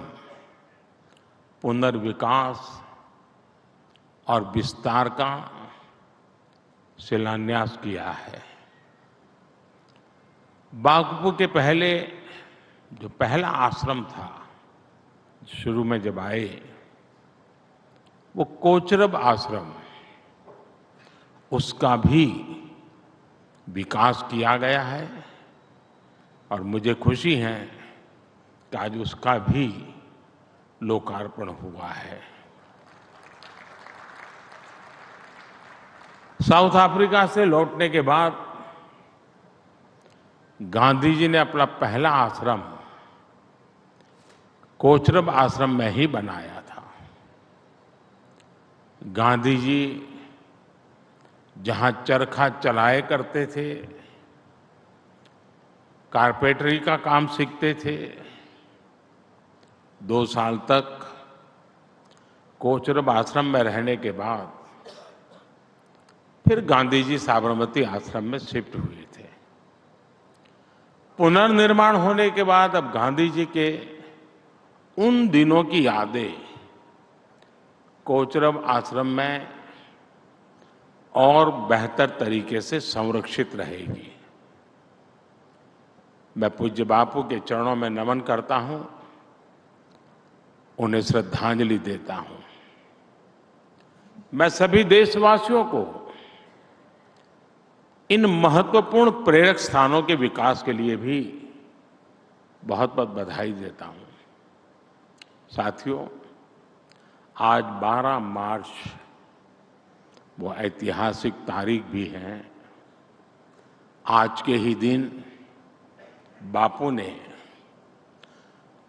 पुनर्विकास और विस्तार का शिलान्यास किया है। बापू के पहले जो पहला आश्रम था, शुरू में जब आए, वो कोचरब आश्रम, उसका भी विकास किया गया है और मुझे खुशी है कि आज उसका भी लोकार्पण हुआ है। साउथ अफ्रीका से लौटने के बाद गांधी जी ने अपना पहला आश्रम कोचरब आश्रम में ही बनाया था। गांधी जी जहां चरखा चलाए करते थे, कारपेंटरी का काम सीखते थे, 2 साल तक कोचरब आश्रम में रहने के बाद फिर गांधी जी साबरमती आश्रम में शिफ्ट हुए थे। पुनर्निर्माण होने के बाद अब गांधी जी के उन दिनों की यादें कोचरब आश्रम में और बेहतर तरीके से संरक्षित रहेगी। मैं पूज्य बापू के चरणों में नमन करता हूं, उन्हें श्रद्धांजलि देता हूं। मैं सभी देशवासियों को इन महत्वपूर्ण प्रेरक स्थानों के विकास के लिए भी बहुत बहुत बधाई देता हूं। साथियों, आज 12 मार्च वो ऐतिहासिक तारीख भी है। आज के ही दिन बापू ने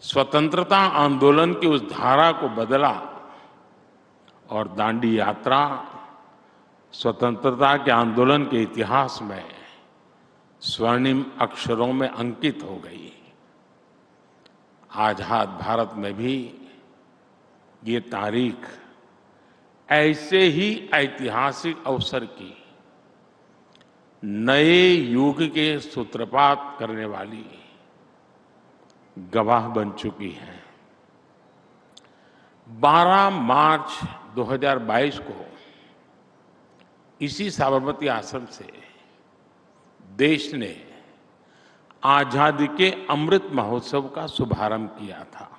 स्वतंत्रता आंदोलन की उस धारा को बदला और दांडी यात्रा स्वतंत्रता के आंदोलन के इतिहास में स्वर्णिम अक्षरों में अंकित हो गई। आजाद भारत में भी ये तारीख ऐसे ही ऐतिहासिक अवसर की नए युग के सूत्रपात करने वाली गवाह बन चुकी है। 12 मार्च 2022 को इसी साबरमती आश्रम से देश ने आजादी के अमृत महोत्सव का शुभारंभ किया था।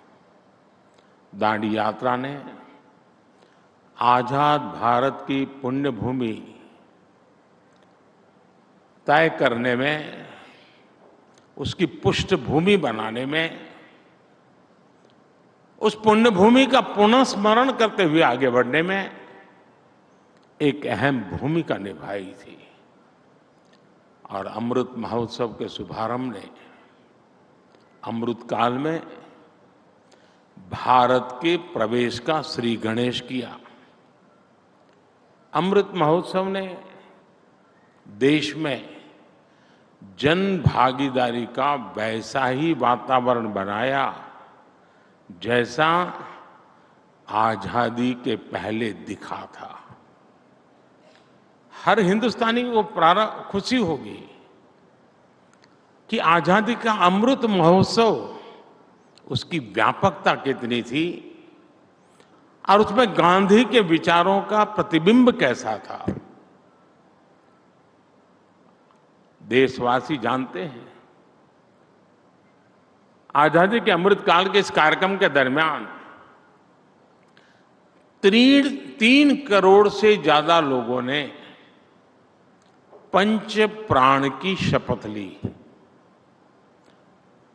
दांडी यात्रा ने आजाद भारत की पुण्य भूमि तय करने में, उसकी पृष्ठभूमि बनाने में, उस पुण्य भूमि का पुनः स्मरण करते हुए आगे बढ़ने में एक अहम भूमिका निभाई थी। और अमृत महोत्सव के शुभारंभ ने अमृत काल में भारत के प्रवेश का श्री गणेश किया। अमृत महोत्सव ने देश में जन भागीदारी का वैसा ही वातावरण बनाया जैसा आजादी के पहले दिखा था। हर हिंदुस्तानी को खुशी होगी कि आजादी का अमृत महोत्सव, उसकी व्यापकता कितनी थी और उसमें गांधी के विचारों का प्रतिबिंब कैसा था। देशवासी जानते हैं, आजादी के अमृत काल के इस कार्यक्रम के दरमियान 3 करोड़ से ज्यादा लोगों ने पंच प्राण की शपथ ली।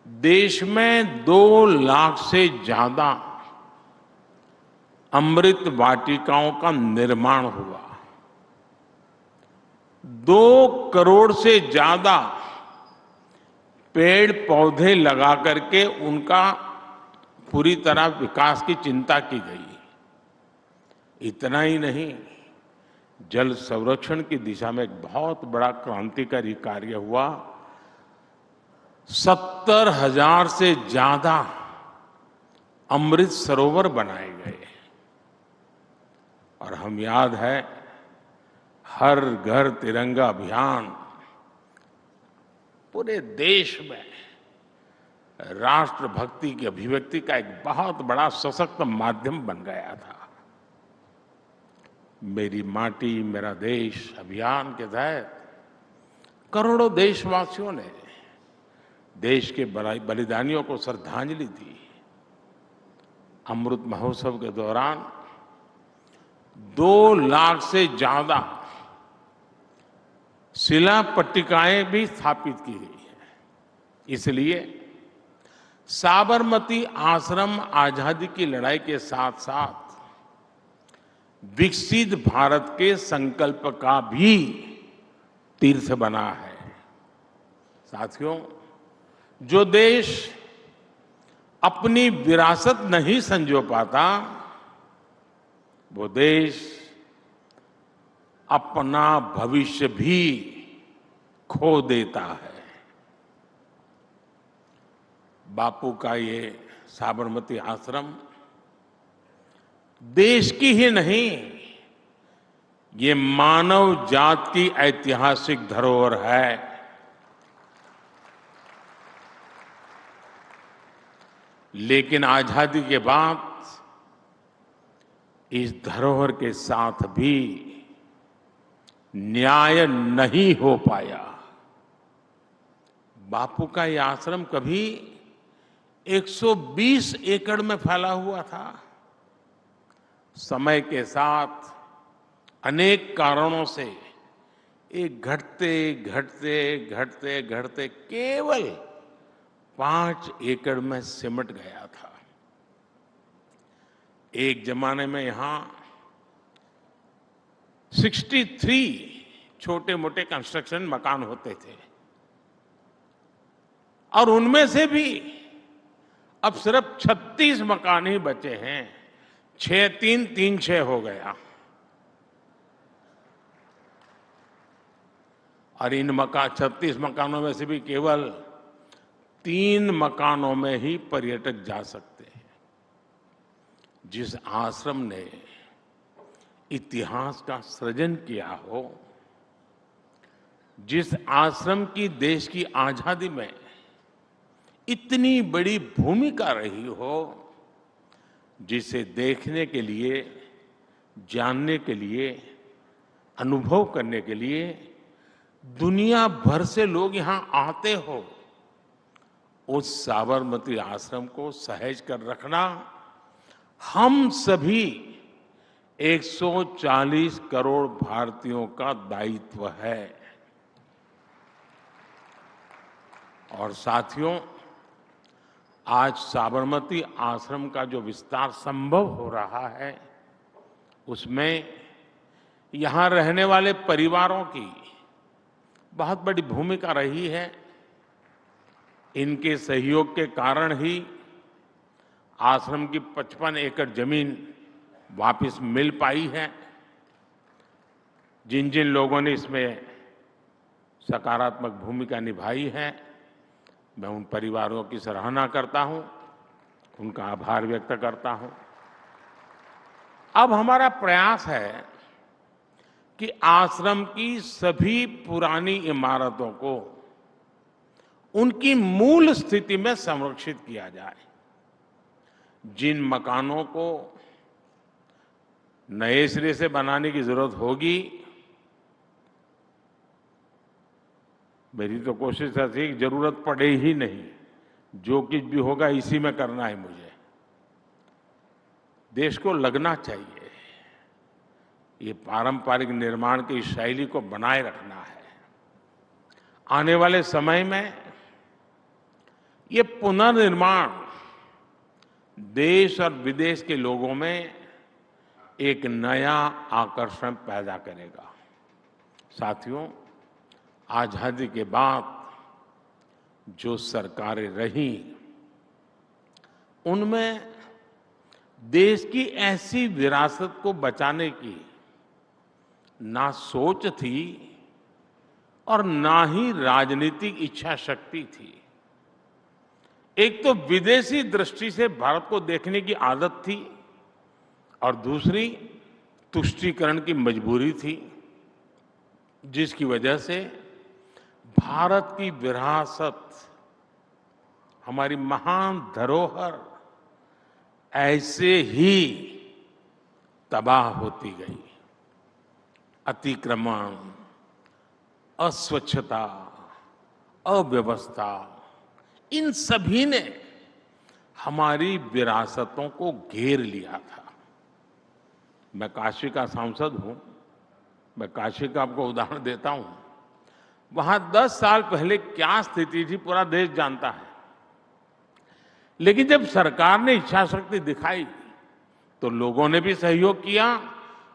देश में 2 लाख से ज्यादा अमृत वाटिकाओं का निर्माण हुआ। 2 करोड़ से ज्यादा पेड़ पौधे लगा करके उनका पूरी तरह विकास की चिंता की गई। इतना ही नहीं, जल संरक्षण की दिशा में एक बहुत बड़ा क्रांतिकारी कार्य हुआ। 70,000 से ज्यादा अमृत सरोवर बनाए गए। और हम याद है, हर घर तिरंगा अभियान पूरे देश में राष्ट्रभक्ति की अभिव्यक्ति का एक बहुत बड़ा सशक्त माध्यम बन गया था। मेरी माटी मेरा देश अभियान के तहत करोड़ों देशवासियों ने देश के बलिदानियों को श्रद्धांजलि दी। अमृत महोत्सव के दौरान 2 लाख से ज्यादा शिला पट्टिकाएं भी स्थापित की गई हैं। इसलिए साबरमती आश्रम आजादी की लड़ाई के साथ साथ विकसित भारत के संकल्प का भी तीर्थ बना है। साथियों, जो देश अपनी विरासत नहीं संजो पाता, वो देश अपना भविष्य भी खो देता है। बापू का ये साबरमती आश्रम देश की ही नहीं, ये मानव जात की ऐतिहासिक धरोहर है। लेकिन आजादी के बाद इस धरोहर के साथ भी न्याय नहीं हो पाया। बापू का यह आश्रम कभी 120 एकड़ में फैला हुआ था। समय के साथ अनेक कारणों से एक घटते घटते घटते घटते केवल 5 एकड़ में सिमट गया था। एक जमाने में यहां 63 छोटे मोटे कंस्ट्रक्शन मकान होते थे और उनमें से भी अब सिर्फ 36 मकान ही बचे हैं। 6-3-3-6 हो गया। और इन 36 मकानों में से भी केवल 3 मकानों में ही पर्यटक जा सकते हैं। जिस आश्रम ने इतिहास का सृजन किया हो, जिस आश्रम की देश की आजादी में इतनी बड़ी भूमिका रही हो, जिसे देखने के लिए, जानने के लिए, अनुभव करने के लिए दुनिया भर से लोग यहां आते हो, उस साबरमती आश्रम को सहेज कर रखना हम सभी 140 करोड़ भारतीयों का दायित्व है। और साथियों, आज साबरमती आश्रम का जो विस्तार संभव हो रहा है, उसमें यहां रहने वाले परिवारों की बहुत बड़ी भूमिका रही है। इनके सहयोग के कारण ही आश्रम की 55 एकड़ जमीन वापस मिल पाई है। जिन जिन लोगों ने इसमें सकारात्मक भूमिका निभाई है, मैं उन परिवारों की सराहना करता हूं, उनका आभार व्यक्त करता हूं। अब हमारा प्रयास है कि आश्रम की सभी पुरानी इमारतों को उनकी मूल स्थिति में संरक्षित किया जाए। जिन मकानों को नए सिरे से बनाने की जरूरत होगी, मेरी तो कोशिश थी कि जरूरत पड़े ही नहीं, जो कुछ भी होगा इसी में करना है मुझे। देश को लगना चाहिए, ये पारंपरिक निर्माण की शैली को बनाए रखना है। आने वाले समय में ये पुनर्निर्माण देश और विदेश के लोगों में एक नया आकर्षण पैदा करेगा। साथियों, आजादी के बाद जो सरकारें रहीं, उनमें देश की ऐसी विरासत को बचाने की ना सोच थी और ना ही राजनीतिक इच्छा शक्ति थी। एक तो विदेशी दृष्टि से भारत को देखने की आदत थी और दूसरी तुष्टीकरण की मजबूरी थी, जिसकी वजह से भारत की विरासत, हमारी महान धरोहर ऐसे ही तबाह होती गई। अतिक्रमण, अस्वच्छता, अव्यवस्था, इन सभी ने हमारी विरासतों को घेर लिया था। मैं काशी का सांसद हूं, मैं काशी का आपको उदाहरण देता हूं। वहां 10 साल पहले क्या स्थिति थी पूरा देश जानता है, लेकिन जब सरकार ने इच्छा शक्ति दिखाई तो लोगों ने भी सहयोग किया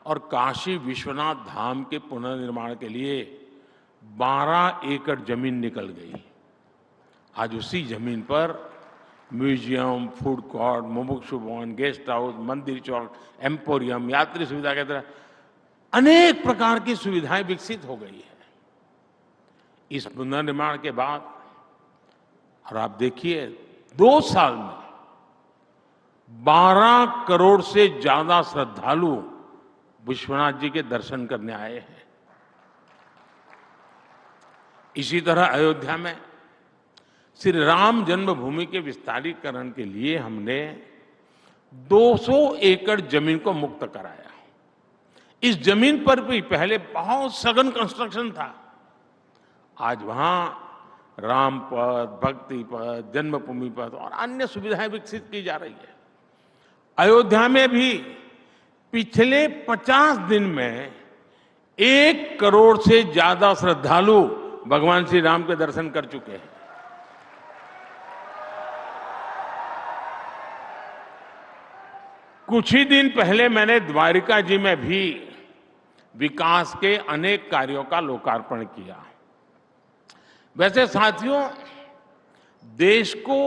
और काशी विश्वनाथ धाम के पुनर्निर्माण के लिए 12 एकड़ जमीन निकल गई। आज उसी जमीन पर म्यूजियम, फूड कोर्ट, मुमुक्षु भवन, गेस्ट हाउस, मंदिर चौक, एम्पोरियम, यात्री सुविधा के तरह अनेक प्रकार की सुविधाएं विकसित हो गई है। इस पुनर्निर्माण के बाद और आप देखिए 2 साल में 12 करोड़ से ज्यादा श्रद्धालु विश्वनाथ जी के दर्शन करने आए हैं। इसी तरह अयोध्या में श्री राम जन्मभूमि के विस्तारीकरण के लिए हमने 200 एकड़ जमीन को मुक्त कराया। इस जमीन पर भी पहले बहुत सघन कंस्ट्रक्शन था। आज वहां राम पथ, भक्ति पथ, जन्मभूमि पथ और अन्य सुविधाएं विकसित की जा रही है। अयोध्या में भी पिछले 50 दिन में 1 करोड़ से ज्यादा श्रद्धालु भगवान श्री राम के दर्शन कर चुके हैं। कुछ ही दिन पहले मैंने द्वारिका जी में भी विकास के अनेक कार्यों का लोकार्पण किया। वैसे साथियों, देश को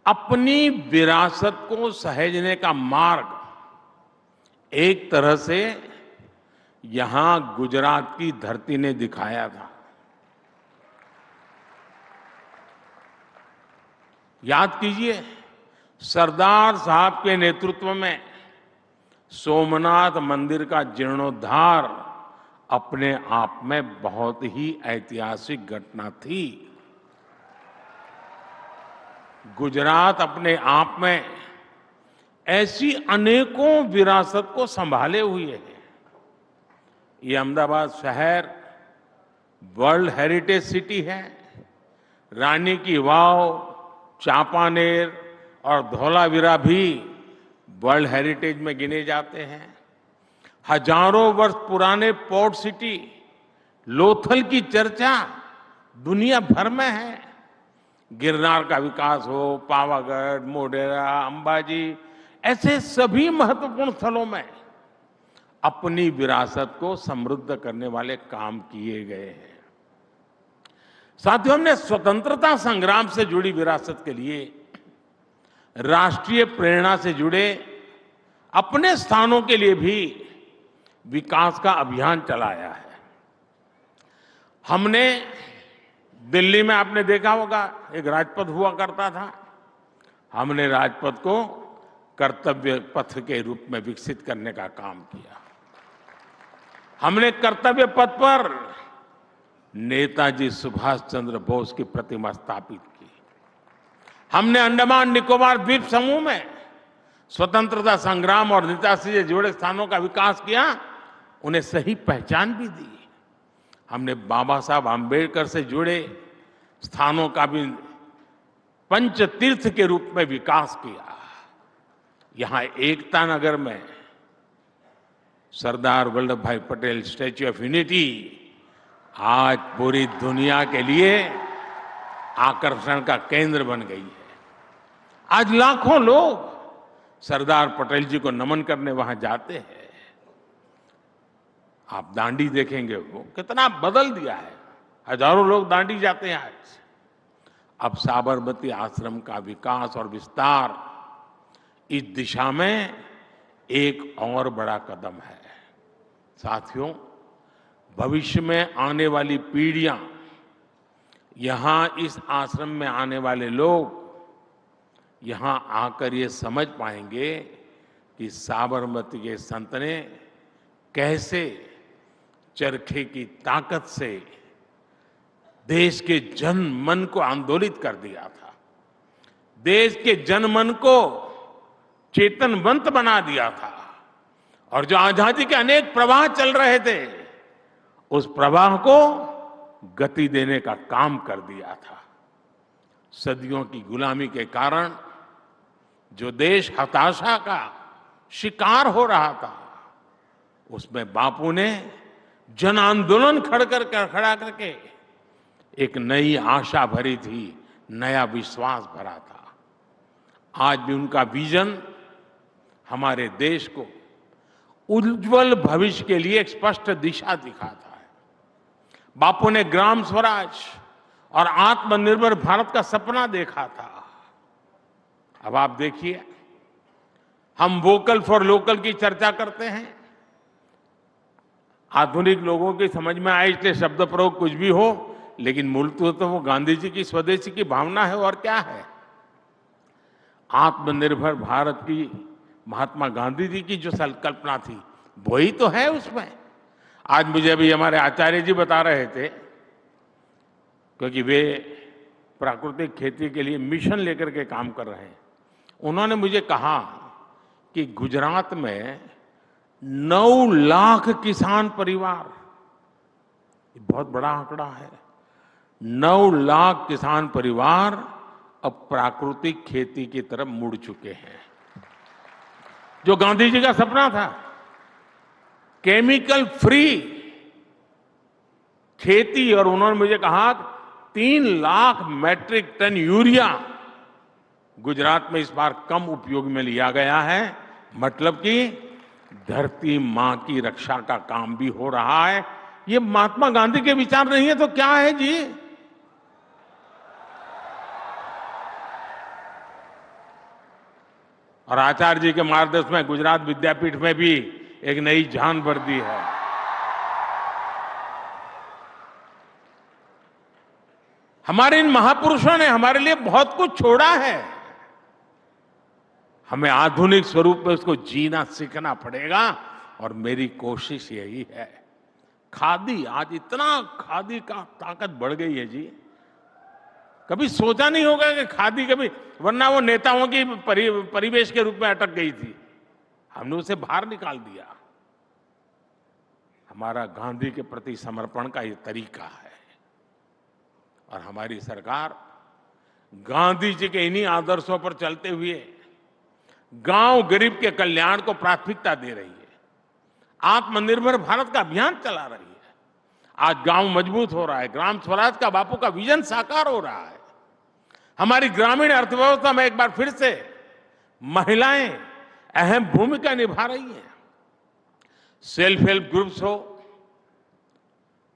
अपनी विरासत को सहेजने का मार्ग एक तरह से यहां गुजरात की धरती ने दिखाया था। याद कीजिए, सरदार साहब के नेतृत्व में सोमनाथ मंदिर का जीर्णोद्धार अपने आप में बहुत ही ऐतिहासिक घटना थी। गुजरात अपने आप में ऐसी अनेकों विरासत को संभाले हुए है। ये अहमदाबाद शहर वर्ल्ड हेरिटेज सिटी है। रानी की वाव, चांपानेर और धौलावीरा भी वर्ल्ड हेरिटेज में गिने जाते हैं। हजारों वर्ष पुराने पोर्ट सिटी लोथल की चर्चा दुनिया भर में है। गिरनार का विकास हो, पावागढ़, मोढेरा, अंबाजी, ऐसे सभी महत्वपूर्ण स्थलों में अपनी विरासत को समृद्ध करने वाले काम किए गए हैं। साथियों, हमने स्वतंत्रता संग्राम से जुड़ी विरासत के लिए राष्ट्रीय प्रेरणा से जुड़े अपने स्थानों के लिए भी विकास का अभियान चलाया है। हमने दिल्ली में, आपने देखा होगा, एक राजपथ हुआ करता था। हमने राजपथ को कर्तव्य पथ के रूप में विकसित करने का काम किया। हमने कर्तव्य पथ पर नेताजी सुभाष चंद्र बोस की प्रतिमा स्थापित की। हमने अंडमान निकोबार द्वीप समूह में स्वतंत्रता संग्राम और नेताजी से जुड़े स्थानों का विकास किया, उन्हें सही पहचान भी दी। हमने बाबा साहब आम्बेडकर से जुड़े स्थानों का भी पंच तीर्थ के रूप में विकास किया। यहां एकता नगर में सरदार वल्लभ भाई पटेल स्टैच्यू ऑफ यूनिटी आज पूरी दुनिया के लिए आकर्षण का केंद्र बन गई है। आज लाखों लोग सरदार पटेल जी को नमन करने वहां जाते हैं। आप दांडी देखेंगे, वो कितना बदल दिया है। हजारों लोग दांडी जाते हैं आज। अब साबरमती आश्रम का विकास और विस्तार इस दिशा में एक और बड़ा कदम है। साथियों, भविष्य में आने वाली पीढ़ियां, यहां इस आश्रम में आने वाले लोग यहां आकर ये समझ पाएंगे कि साबरमती के संत ने कैसे चरखे की ताकत से देश के जन मन को आंदोलित कर दिया था, देश के जन मन को चेतनवंत बना दिया था, और जो आजादी के अनेक प्रवाह चल रहे थे उस प्रवाह को गति देने का काम कर दिया था। सदियों की गुलामी के कारण जो देश हताशा का शिकार हो रहा था, उसमें बापू ने जन आंदोलन खड़ा करके एक नई आशा भरी थी, नया विश्वास भरा था। आज भी उनका विजन हमारे देश को उज्जवल भविष्य के लिए एक स्पष्ट दिशा दिखाता है। बापू ने ग्राम स्वराज और आत्मनिर्भर भारत का सपना देखा था। अब आप देखिए, हम वोकल फॉर लोकल की चर्चा करते हैं। आधुनिक लोगों की समझ में आए इसलिए शब्द प्रयोग कुछ भी हो, लेकिन मूल तो वो गांधी जी की स्वदेशी की भावना है। और क्या है? आत्मनिर्भर भारत की महात्मा गांधी जी की जो संकल्पना थी, वही तो है उसमें। आज मुझे अभी हमारे आचार्य जी बता रहे थे, क्योंकि वे प्राकृतिक खेती के लिए मिशन लेकर के काम कर रहे हैं। उन्होंने मुझे कहा कि गुजरात में 9 लाख किसान परिवार, बहुत बड़ा आंकड़ा है, 9 लाख किसान परिवार अब प्राकृतिक खेती की तरफ मुड़ चुके हैं। जो गांधी जी का सपना था, केमिकल फ्री खेती, और उन्होंने मुझे कहा 3 lakh metric ton urea Gujarat में इस बार कम उपयोग में लिया गया है। मतलब कि धरती मां की रक्षा का काम भी हो रहा है। ये महात्मा गांधी के विचार नहीं है तो क्या है जी? और आचार्य जी के मार्गदर्शन में गुजरात विद्यापीठ में भी एक नई जान भर दी है। हमारे इन महापुरुषों ने हमारे लिए बहुत कुछ छोड़ा है। हमें आधुनिक स्वरूप में उसको जीना सीखना पड़ेगा, और मेरी कोशिश यही है। खादी, आज इतना खादी का ताकत बढ़ गई है जी, कभी सोचा नहीं होगा कि खादी कभी, वरना वो नेताओं की परिवेश के रूप में अटक गई थी, हमने उसे बाहर निकाल दिया। हमारा गांधी के प्रति समर्पण का ये तरीका है, और हमारी सरकार गांधी जी के इन्हीं आदर्शों पर चलते हुए गांव गरीब के कल्याण को प्राथमिकता दे रही है। आत्मनिर्भर भारत का अभियान चला रही है। आज गांव मजबूत हो रहा है, ग्राम स्वराज का बापू का विजन साकार हो रहा है। हमारी ग्रामीण अर्थव्यवस्था में एक बार फिर से महिलाएं अहम भूमिका निभा रही हैं। सेल्फ हेल्प ग्रुप्स हो,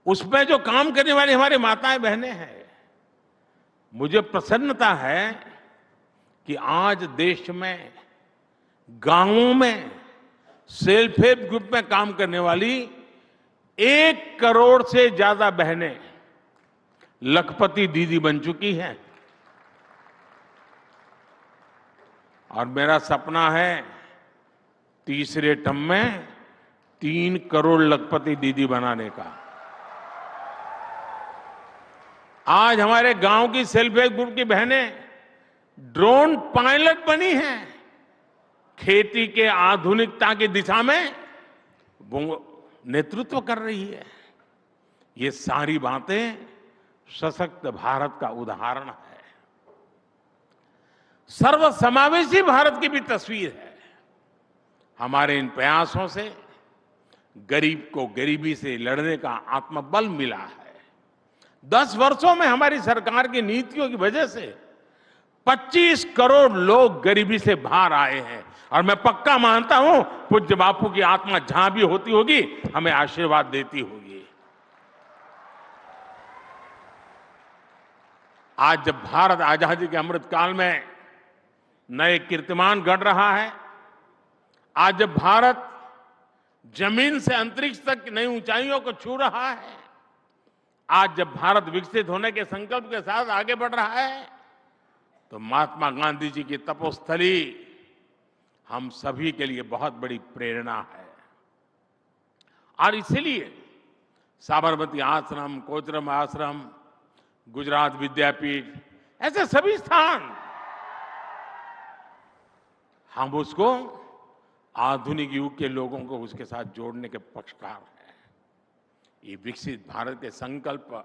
उसमें जो काम करने वाली हमारी माताएं बहनें हैं, मुझे प्रसन्नता है कि आज देश में गांवों में सेल्फ हेल्प ग्रुप में काम करने वाली 1 करोड़ से ज्यादा बहनें लखपति दीदी बन चुकी हैं। और मेरा सपना है तीसरे टर्म में 3 करोड़ लखपति दीदी बनाने का। आज हमारे गांव की सेल्फ हेल्प ग्रुप की बहनें ड्रोन पायलट बनी हैं। खेती के आधुनिकता की दिशा में वो नेतृत्व कर रही है। ये सारी बातें सशक्त भारत का उदाहरण है। सर्वसमावेशी भारत की भी तस्वीर है। हमारे इन प्रयासों से गरीब को गरीबी से लड़ने का आत्मबल मिला है। 10 वर्षों में हमारी सरकार की नीतियों की वजह से 25 करोड़ लोग गरीबी से बाहर आए हैं। और मैं पक्का मानता हूं पूज्य बापू की आत्मा जहां भी होती होगी हमें आशीर्वाद देती होगी। आज जब भारत आजादी के अमृत काल में नए कीर्तिमान गढ़ रहा है, आज जब भारत जमीन से अंतरिक्ष तक नई ऊंचाइयों को छू रहा है, आज जब भारत विकसित होने के संकल्प के साथ आगे बढ़ रहा है, तो महात्मा गांधी जी की तपोस्थली हम सभी के लिए बहुत बड़ी प्रेरणा है। और इसीलिए साबरमती आश्रम, कोचरम आश्रम, गुजरात विद्यापीठ, ऐसे सभी स्थान हम उसको आधुनिक युग के लोगों को उसके साथ जोड़ने के पक्षकार हैं। ये विकसित भारत के संकल्प,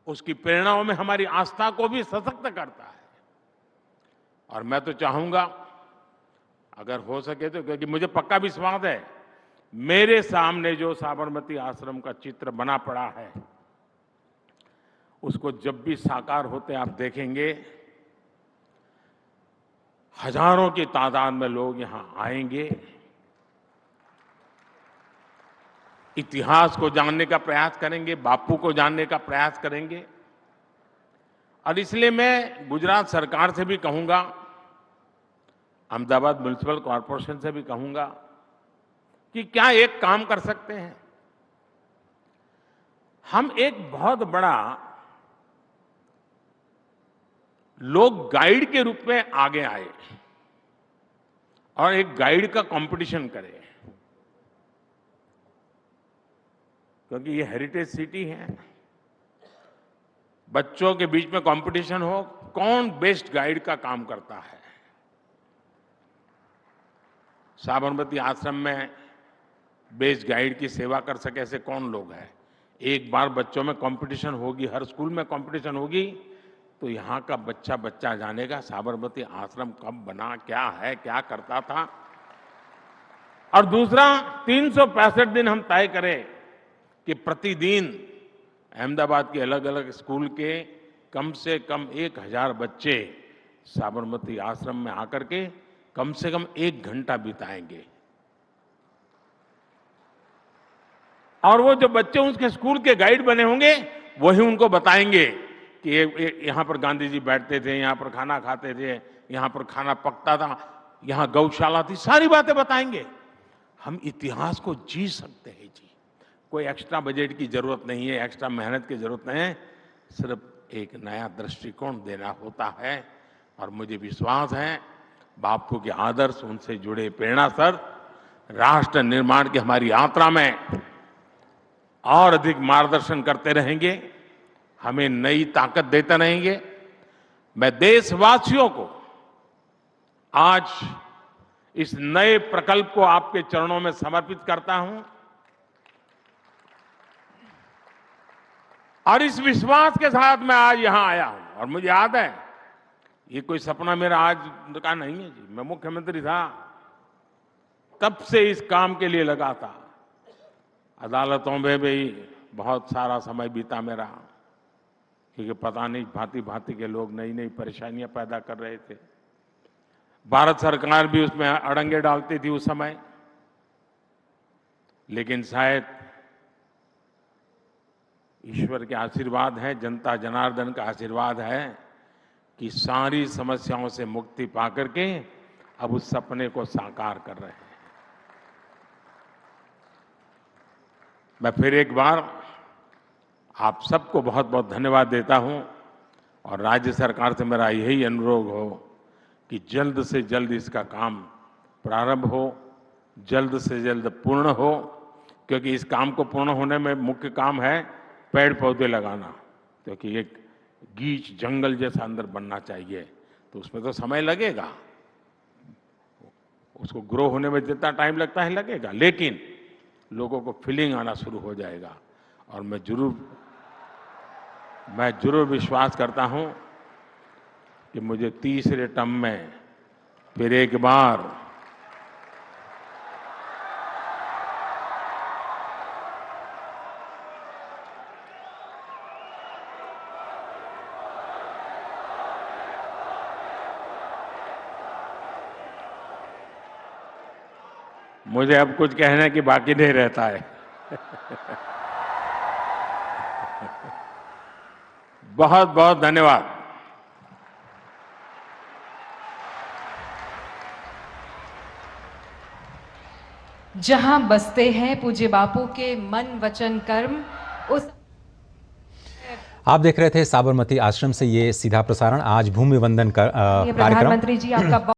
उसकी प्रेरणाओं में हमारी आस्था को भी सशक्त करता है। और मैं तो चाहूंगा अगर हो सके तो, क्योंकि मुझे पक्का विश्वास है मेरे सामने जो साबरमती आश्रम का चित्र बना पड़ा है, उसको जब भी साकार होते आप देखेंगे, हजारों की तादाद में लोग यहां आएंगे, इतिहास को जानने का प्रयास करेंगे, बापू को जानने का प्रयास करेंगे। और इसलिए मैं गुजरात सरकार से भी कहूंगा, अहमदाबाद म्युनिसिपल कॉरपोरेशन से भी कहूंगा कि क्या एक काम कर सकते हैं, हम एक बहुत बड़ा लोग गाइड के रूप में आगे आए और एक गाइड का कंपटीशन करें। क्योंकि ये हेरिटेज सिटी है, बच्चों के बीच में कंपटीशन हो कौन बेस्ट गाइड का काम करता है। साबरमती आश्रम में बेस्ट गाइड की सेवा कर सके ऐसे कौन लोग हैं। एक बार बच्चों में कंपटीशन होगी, हर स्कूल में कंपटीशन होगी, तो यहाँ का बच्चा बच्चा जानेगा साबरमती आश्रम कब बना, क्या है, क्या करता था। और दूसरा, 365 दिन हम तय करें कि प्रतिदिन अहमदाबाद के अलग अलग स्कूल के कम से कम 1000 बच्चे साबरमती आश्रम में आकर के कम से कम 1 घंटा बिताएंगे। और वो जो बच्चे उसके स्कूल के गाइड बने होंगे वही उनको बताएंगे कि यहाँ पर गांधी जी बैठते थे, यहाँ पर खाना खाते थे, यहाँ पर खाना पकता था, यहाँ गौशाला थी, सारी बातें बताएंगे। हम इतिहास को जी सकते हैं जी। कोई एक्स्ट्रा बजट की जरूरत नहीं है, एक्स्ट्रा मेहनत की जरूरत नहीं है, सिर्फ एक नया दृष्टिकोण देना होता है। और मुझे विश्वास है बापू के आदर्श, उनसे जुड़े प्रेरणा सर राष्ट्र निर्माण की हमारी यात्रा में और अधिक मार्गदर्शन करते रहेंगे, हमें नई ताकत देते रहेंगे। मैं देशवासियों को आज इस नए प्रकल्प को आपके चरणों में समर्पित करता हूं और इस विश्वास के साथ मैं आज यहां आया हूं। और मुझे याद है ये कोई सपना मेरा आज का नहीं है जी, मैं मुख्यमंत्री था तब से इस काम के लिए लगा था। अदालतों में भी बहुत सारा समय बीता मेरा, क्योंकि पता नहीं भांति भांति के लोग नई नई परेशानियां पैदा कर रहे थे। भारत सरकार भी उसमें अड़ंगे डालती थी उस समय, लेकिन शायद ईश्वर के आशीर्वाद है, जनता जनार्दन का आशीर्वाद है कि सारी समस्याओं से मुक्ति पाकर के अब उस सपने को साकार कर रहे हैं। मैं फिर एक बार आप सबको बहुत बहुत धन्यवाद देता हूं और राज्य सरकार से मेरा यही अनुरोध हो कि जल्द से जल्द इसका काम प्रारंभ हो, जल्द से जल्द पूर्ण हो, क्योंकि इस काम को पूर्ण होने में मुख्य काम है पेड़ पौधे लगाना, क्योंकि एक गीच जंगल जैसा अंदर बनना चाहिए, तो उसमें तो समय लगेगा, उसको ग्रो होने में जितना टाइम लगता है लगेगा, लेकिन लोगों को फीलिंग आना शुरू हो जाएगा और मैं जरूर विश्वास करता हूं कि मुझे तीसरे टर्म में फिर एक बार मुझे अब कुछ कहने की बाकी नहीं रहता है। बहुत बहुत धन्यवाद। जहां बसते हैं पूज्य बापू के मन वचन कर्म, उस आप देख रहे थे साबरमती आश्रम से ये सीधा प्रसारण। आज भूमि वंदन कार्यक्रम। प्रधानमंत्री जी आपका